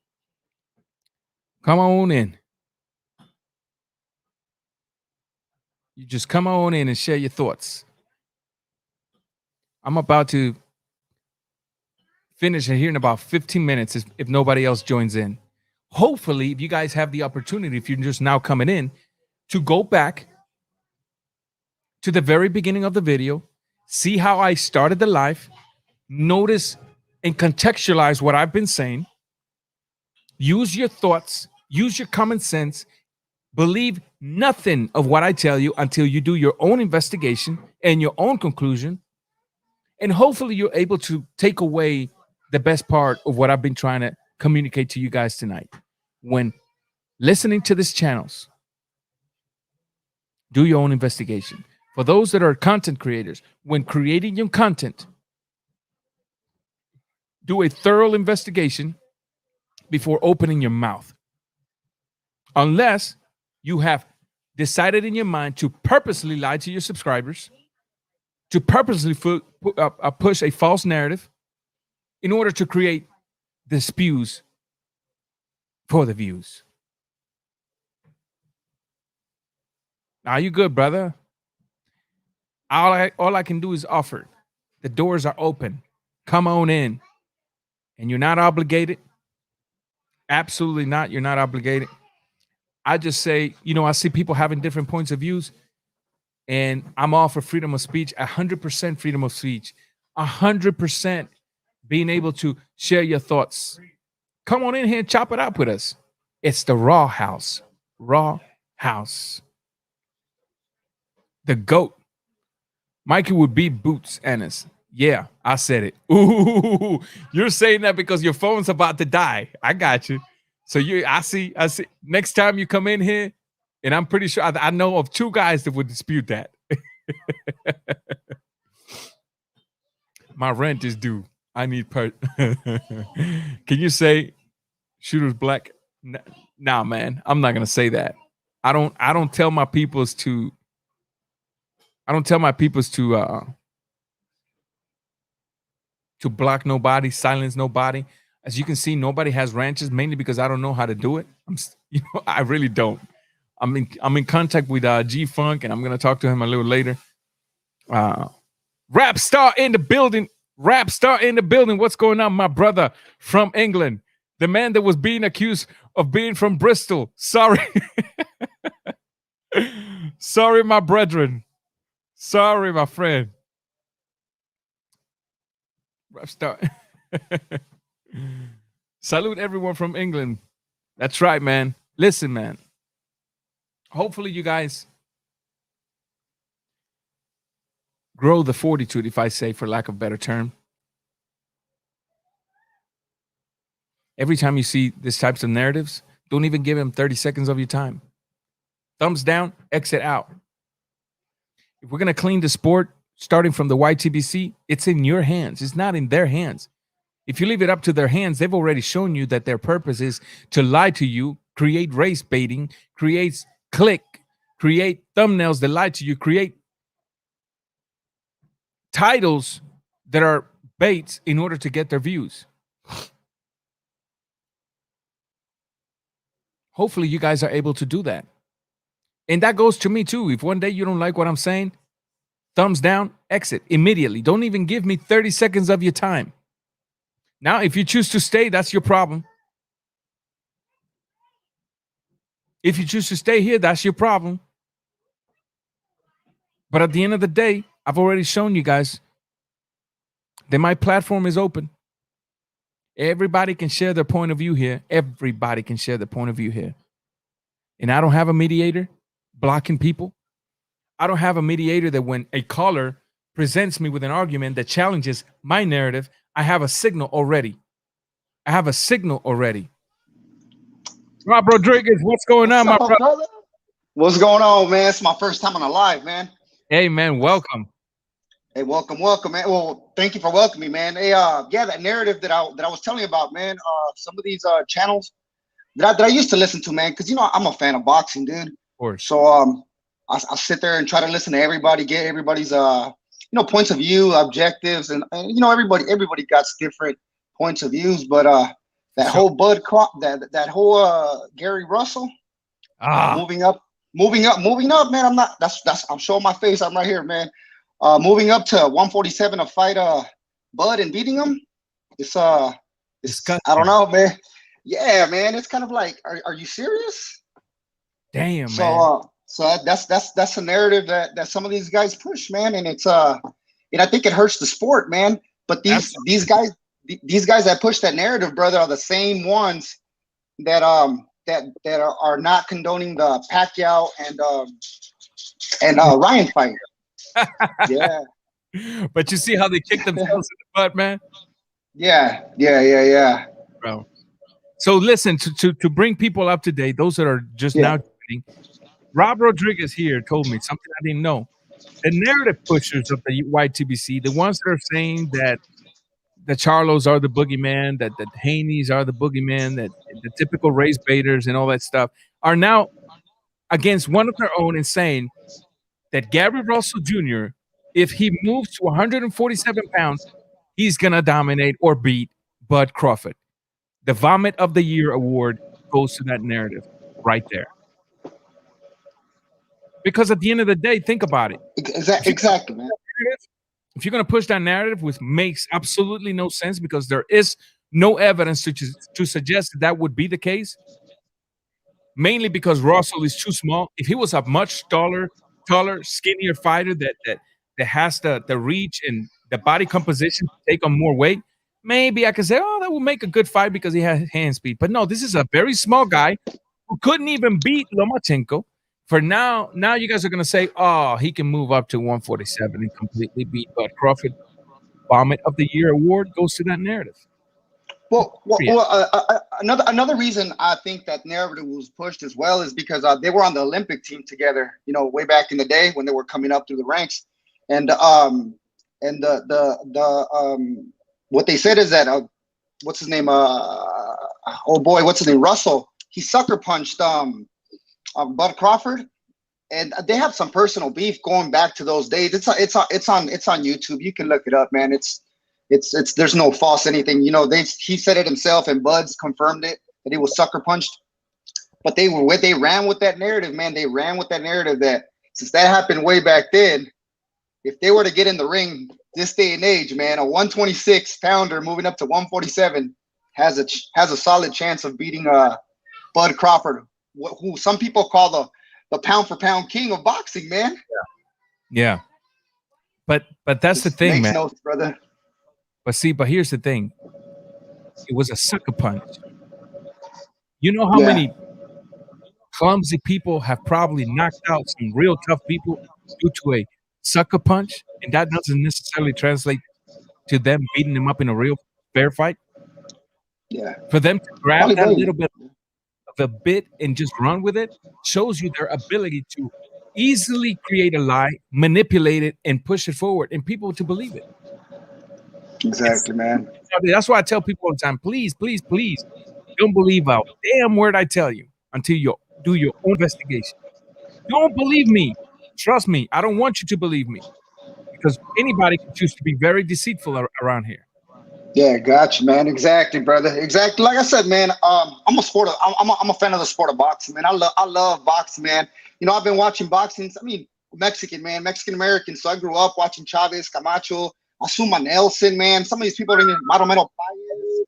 Come on in. You just come on in and share your thoughts. I'm about to finish here in about 15 minutes if nobody else joins in. Hopefully, if you guys have the opportunity, if you're just now coming in, to go back to the very beginning of the video, see how I started the live, notice and contextualize what I've been saying, use your thoughts, use your common sense, believe nothing of what I tell you until you do your own investigation and your own conclusion, and hopefully you're able to take away the best part of what I've been trying to communicate to you guys tonight. When listening to these channels, do your own investigation. For those that are content creators, when creating your content, do a thorough investigation before opening your mouth. Unless you have decided in your mind to purposely lie to your subscribers, to purposely push a false narrative in order to create the spews for the views. Are you good, brother? All I can do is offer. The doors are open. Come on in. And you're not obligated. Absolutely not. You're not obligated. I just say, I see people having different points of views, and I'm all for freedom of speech, 100% freedom of speech, 100% being able to share your thoughts. Come on in here and chop it up with us. It's the Raw House. Raw House. The GOAT. Mikey would beat Boots Ennis. Yeah, I said it. Ooh, you're saying that because your phone's about to die. I got you. So I see. Next time you come in here, and I'm pretty sure I know of 2 guys that would dispute that. My rent is due. I need Can you say Shooter's black? Nah, man. I'm not gonna say that. I don't tell my peoples to. To block nobody, silence nobody. As you can see, nobody has ranches, mainly because I don't know how to do it. I really don't. I'm in contact with G Funk, and I'm gonna talk to him a little later. Rap star in the building. Rap star in the building. What's going on, my brother from England? The man that was being accused of being from Bristol. Sorry. Sorry, my brethren. Sorry, my friend. Rap star. Salute everyone from England. That's right, man. Listen, man. Hopefully you guys grow the fortitude, if I say, for lack of a better term. Every time you see these types of narratives, don't even give them 30 seconds of your time. Thumbs down, exit out. If we're going to clean the sport, starting from the YTBC, it's in your hands. It's not in their hands. If you leave it up to their hands, they've already shown you that their purpose is to lie to you, create race baiting, create thumbnails that lie to you, create titles that are baits in order to get their views. Hopefully you guys are able to do that. And that goes to me too. If one day you don't like what I'm saying, thumbs down, exit immediately. Don't even give me 30 seconds of your time. Now, if you choose to stay, that's your problem. If you choose to stay here, that's your problem. But at the end of the day, I've already shown you guys that my platform is open. Everybody can share their point of view here. Everybody can share their point of view here. And I don't have a mediator blocking people. I don't have a mediator that when a caller presents me with an argument that challenges my narrative, I have a signal already. Rob Rodriguez, what's going on, my brother? What's going on, man? It's my first time on a live, man. Hey, man, welcome. Hey, welcome, man. Well, thank you for welcoming me, man. Hey, yeah, that narrative that I was telling you about, man. Some of these channels that I used to listen to, man, because I'm a fan of boxing, dude. Of course. So I sit there and try to listen to everybody, get everybody's points of view, objectives, and everybody got different points of views, but that whole that whole Gary Russell, moving up, man. I'm showing my face. I'm right here, man. Moving up to 147 to fight Bud and beating him. It's I don't know, man. Yeah, man. It's kind of like, are you serious? Damn, man. So that's a narrative that some of these guys push, man, and it's and I think it hurts the sport, man. But these guys that push that narrative, brother, are the same ones that are not condoning the Pacquiao and Ryan fight. Yeah. But you see how they kick themselves in the butt, man? Yeah. Bro. So listen, to bring people up to date, those that are just now joining, Rob Rodriguez here told me something I didn't know. The narrative pushers of the YTBC, the ones that are saying that the Charlos are the boogeyman, that the Haneys are the boogeyman, that the typical race baiters and all that stuff, are now against one of their own and saying that Gary Russell Jr., if he moves to 147 pounds, he's going to dominate or beat Bud Crawford. The Vomit of the Year award goes to that narrative right there. Because at the end of the day, think about it. Exactly, man. If you're going to push that narrative, which makes absolutely no sense because there is no evidence to suggest that would be the case, mainly because Russell is too small. If he was a much taller, skinnier fighter that has the reach and the body composition to take on more weight, maybe I could say, that will make a good fight because he has hand speed. But no, this is a very small guy who couldn't even beat Lomachenko. For now you guys are going to say, he can move up to 147 and completely beat Bud Crawford. Vomit of the Year award goes to that narrative. Well, another reason I think that narrative was pushed as well is because they were on the Olympic team together, way back in the day when they were coming up through the ranks, and what they said is that what's his name? Russell. He sucker punched Bud Crawford, and they have some personal beef going back to those days. It's on YouTube. You can look it up, man. It's there's no false anything. He said it himself, and Bud's confirmed it that he was sucker punched. But they ran with that narrative, man. They ran with that narrative that since that happened way back then, if they were to get in the ring this day and age, man, a 126 pounder moving up to 147 has a solid chance of beating Bud Crawford, who some people call the pound for pound king of boxing, man. Yeah. But that's the thing, man. Notes, brother. But here's the thing. It was a sucker punch. You know how many clumsy people have probably knocked out some real tough people due to a sucker punch, and that doesn't necessarily translate to them beating them up in a real fair fight. Yeah. For them to grab that little bit of a bit and just run with it shows you their ability to easily create a lie, manipulate it, and push it forward, and people to believe it. Exactly, man. That's why I tell people all the time, please, please, please, don't believe a damn word I tell you until you do your own investigation. Don't believe me. Trust me. I don't want you to believe me because anybody can choose to be very deceitful around here. Yeah, gotcha, man. Exactly, brother. Exactly. Like I said, man, I'm a fan of the sport of boxing, man. I love boxing, man. I've been watching boxing. Mexican American. So I grew up watching Chavez, Camacho, Asuma Nelson, man. Some of these people are in Madomero Paez,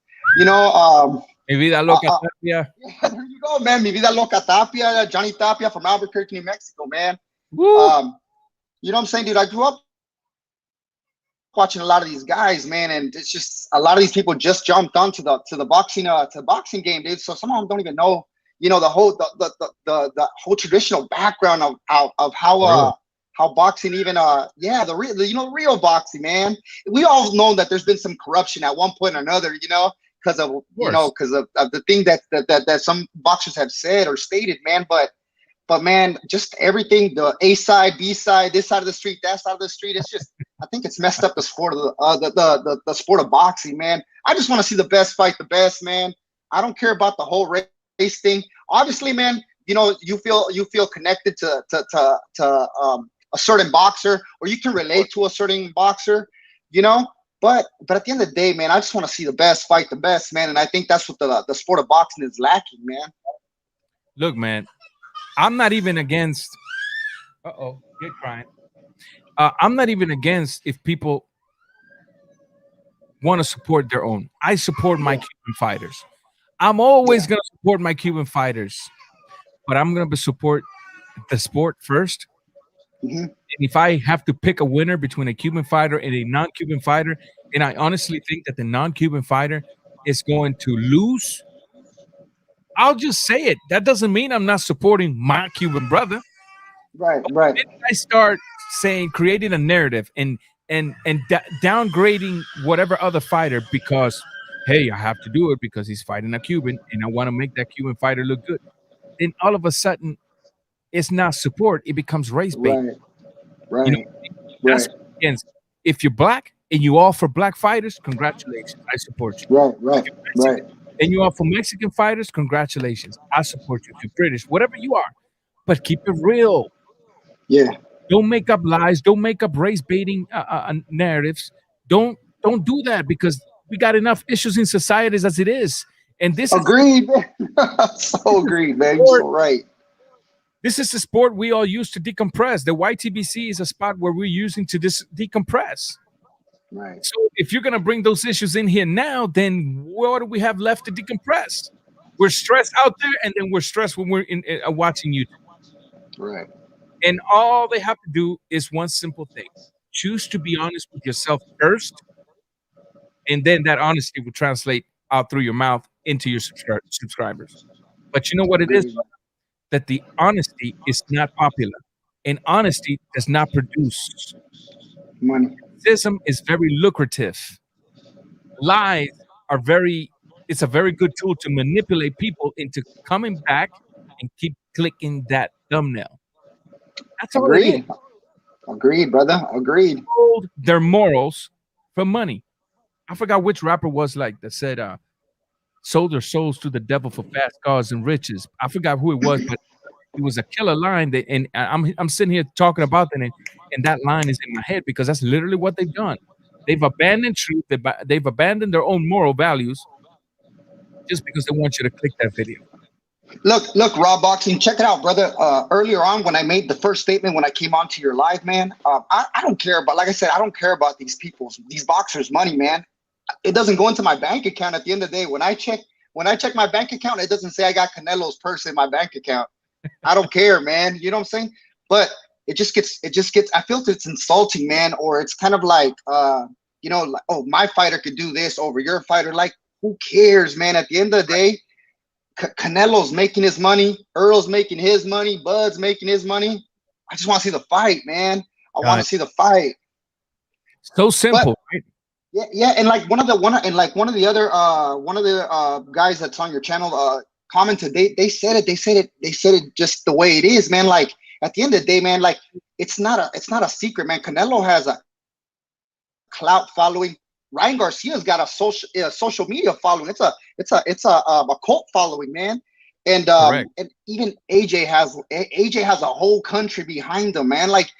Mi vida loca, Tapia. Yeah, there you go, man. Mi vida loca Tapia, Johnny Tapia from Albuquerque, New Mexico, man. Woo. You know what I'm saying, dude? I grew up watching a lot of these guys, man, and it's just a lot of these people just jumped onto the boxing game, dude. So some of them don't even know, you know, the whole traditional background of how boxing even the real boxing, man. We all know that there's been some corruption at one point or another, you know, because of the thing that some boxers have said or stated, man. But man, just everything, the A side, B side, this side of the street, that side of the street, it's just, I think it's messed up the sport of the sport of boxing, man. I just want to see the best fight the best, man. I don't care about the whole race thing. Obviously, man, you know, you feel connected to a certain boxer, or you can relate to a certain boxer, you know. But at the end of the day, man, I just want to see the best fight the best, man. And I think that's what the sport of boxing is lacking, man. Look, man, I'm not even against. Get crying. I'm not even against if people want to support their own. I support my Cuban fighters. I'm always going to support my Cuban fighters, but I'm going to support the sport first. Mm-hmm. And if I have to pick a winner between a Cuban fighter and a non-Cuban fighter, and I honestly think that the non-Cuban fighter is going to lose, I'll just say it. That doesn't mean I'm not supporting my Cuban brother. Right. Then I start creating a narrative and downgrading whatever other fighter because, hey, I have to do it because he's fighting a Cuban and I want to make that Cuban fighter look good. Then all of a sudden, it's not support; it becomes race bait. Right. You know, that's against. If you're black and you all for black fighters, congratulations, I support you. Right. And you all for Mexican fighters, congratulations, I support you. If you're British, whatever you are, but keep it real. Yeah. Don't make up lies. Don't make up race baiting narratives. Don't do that because we got enough issues in societies as it is. And this agreed. So agreed, man. You're so right. This is a sport we all use to decompress. The YTBC is a spot where we're using to decompress. Right. So if you're gonna bring those issues in here now, then what do we have left to decompress? We're stressed out there, and then we're stressed when we're watching YouTube. Right. And all they have to do is one simple thing: choose to be honest with yourself first, and then that honesty will translate out through your mouth into your subscribers. But you know what it is? That the honesty is not popular, and honesty does not produce money. Racism is very lucrative. Lies are it's a very good tool to manipulate people into coming back and keep clicking that thumbnail. That's all it is. Agreed, brother. Agreed. Sold their morals for money. I forgot which rapper was like that said, sold their souls to the devil for fast cars and riches. I forgot who it was, but it was a killer line. And I'm sitting here talking about that, and that line is in my head because that's literally what they've done. They've abandoned truth. They've abandoned their own moral values just because they want you to click that video. Look, Raw Boxing, check it out, brother. Earlier on, when I made the first statement, when I came onto your live, man, I don't care about, like I said, I don't care about these boxers' money, man. It doesn't go into my bank account at the end of the day. When I check my bank account, it doesn't say I got Canelo's purse in my bank account. I don't care, man. You know what I'm saying? But it just gets, I feel it's insulting, man. Or it's kind of like, you know, like, oh, my fighter could do this over your fighter. Like, who cares, man? At the end of the day, Canelo's making his money. Errol's making his money. Bud's making his money. I just want to see the fight, man. I want to see the fight. So simple, right? Yeah, and like one of the guys that's on your channel commented. They said it just the way it is, man. Like at the end of the day, man, like it's not a secret, man. Canelo has a clout following. Ryan Garcia's got a social media following. It's a cult following, man. And even AJ has a whole country behind him, man. Like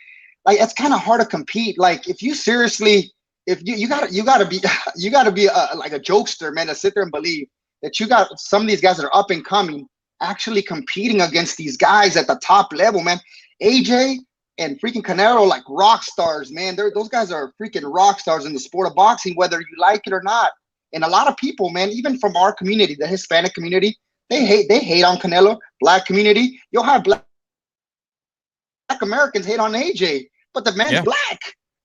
it's kind of hard to compete. Like if you seriously, if you gotta be like a jokester, man, to sit there and believe that you got some of these guys that are up and coming actually competing against these guys at the top level, man. AJ and freaking Canelo, like rock stars, man. Those guys are freaking rock stars in the sport of boxing, whether you like it or not. And a lot of people, man, even from our community, the Hispanic community, they hate on Canelo. Black community, you'll have black Americans hate on AJ, but the man's black.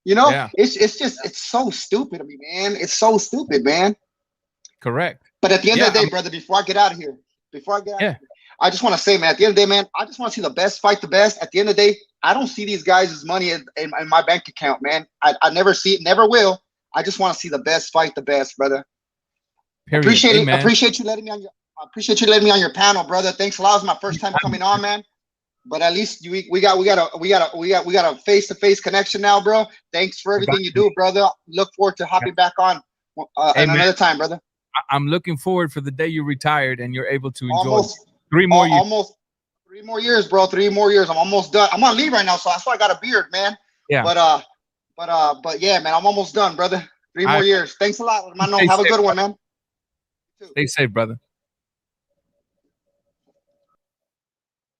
You know, it's so stupid to me, man. It's so stupid, man. Correct. But at the end of the day, brother, before I get out of here, I just want to say, man, at the end of the day, man, I just want to see the best fight the best. At the end of the day, I don't see these guys as money in my bank account, man. I never see it, never will. I just want to see the best fight the best, brother. Period. Appreciate you letting me on your panel, brother. Thanks a lot. It was my first time coming on, man. But at least we got a face-to-face connection now, bro. Thanks for everything you do, brother. Look forward to hopping back on another time, brother. I'm looking forward for the day you retired and you're able to enjoy 3 more years. Almost 3 more years, bro. 3 more years. I'm almost done. I'm on leave right now, so that's why I got a beard, man. Yeah. But yeah, man, I'm almost done, brother. 3 more years. Thanks a lot, hermano. Have a good one, man. Stay safe, brother.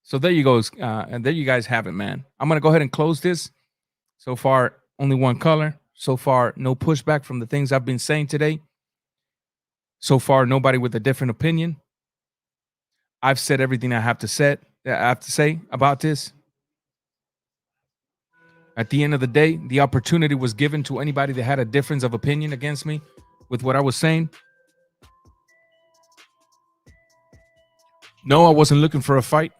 So there you go, and there you guys have it, man. I'm gonna go ahead and close this. So far, only one color. So far, no pushback from the things I've been saying today. So far, nobody with a different opinion. I've said everything I have to say about this. At the end of the day, the opportunity was given to anybody that had a difference of opinion against me with what I was saying. No, I wasn't looking for a fight.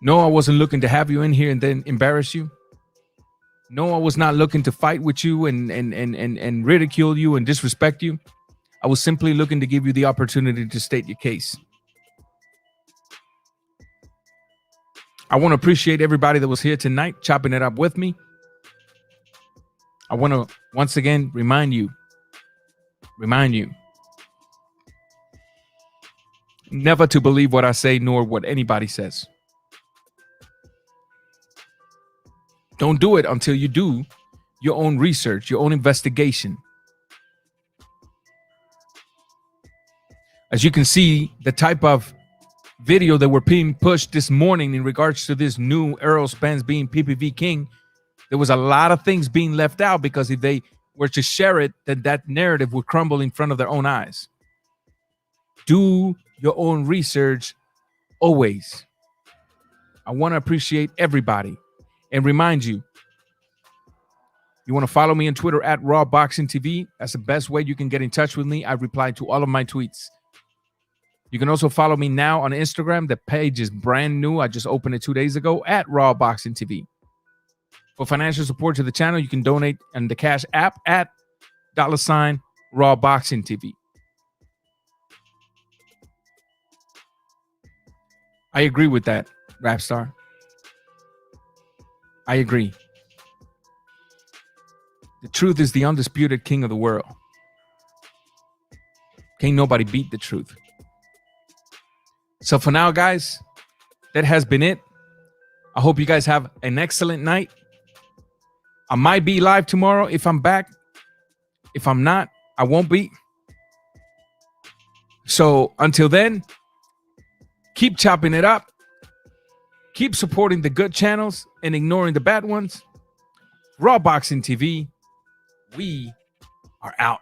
No, I wasn't looking to have you in here and then embarrass you. No, I was not looking to fight with you and ridicule you and disrespect you. I was simply looking to give you the opportunity to state your case. I want to appreciate everybody that was here tonight, chopping it up with me. I want to once again remind you, never to believe what I say nor what anybody says. Don't do it until you do your own research, your own investigation. As you can see, the type of video that were being pushed this morning in regards to this new Errol Spence being PPV king, there was a lot of things being left out because if they were to share it, then that narrative would crumble in front of their own eyes. Do your own research always. I want to appreciate everybody and remind you, you want to follow me on Twitter at Raw Boxing TV. That's the best way you can get in touch with me. I reply to all of my tweets. You can also follow me now on Instagram. The page is brand new. I just opened it 2 days ago at Raw Boxing TV. For financial support to the channel, you can donate on the Cash App at $ Raw Boxing TV. I agree with that, Rapstar. I agree. The truth is the undisputed king of the world. Can't nobody beat the truth. So for now, guys, that has been it. I hope you guys have an excellent night. I might be live tomorrow if I'm back. If I'm not, I won't be. So until then, keep chopping it up. Keep supporting the good channels and ignoring the bad ones. Raw Boxing TV, we are out.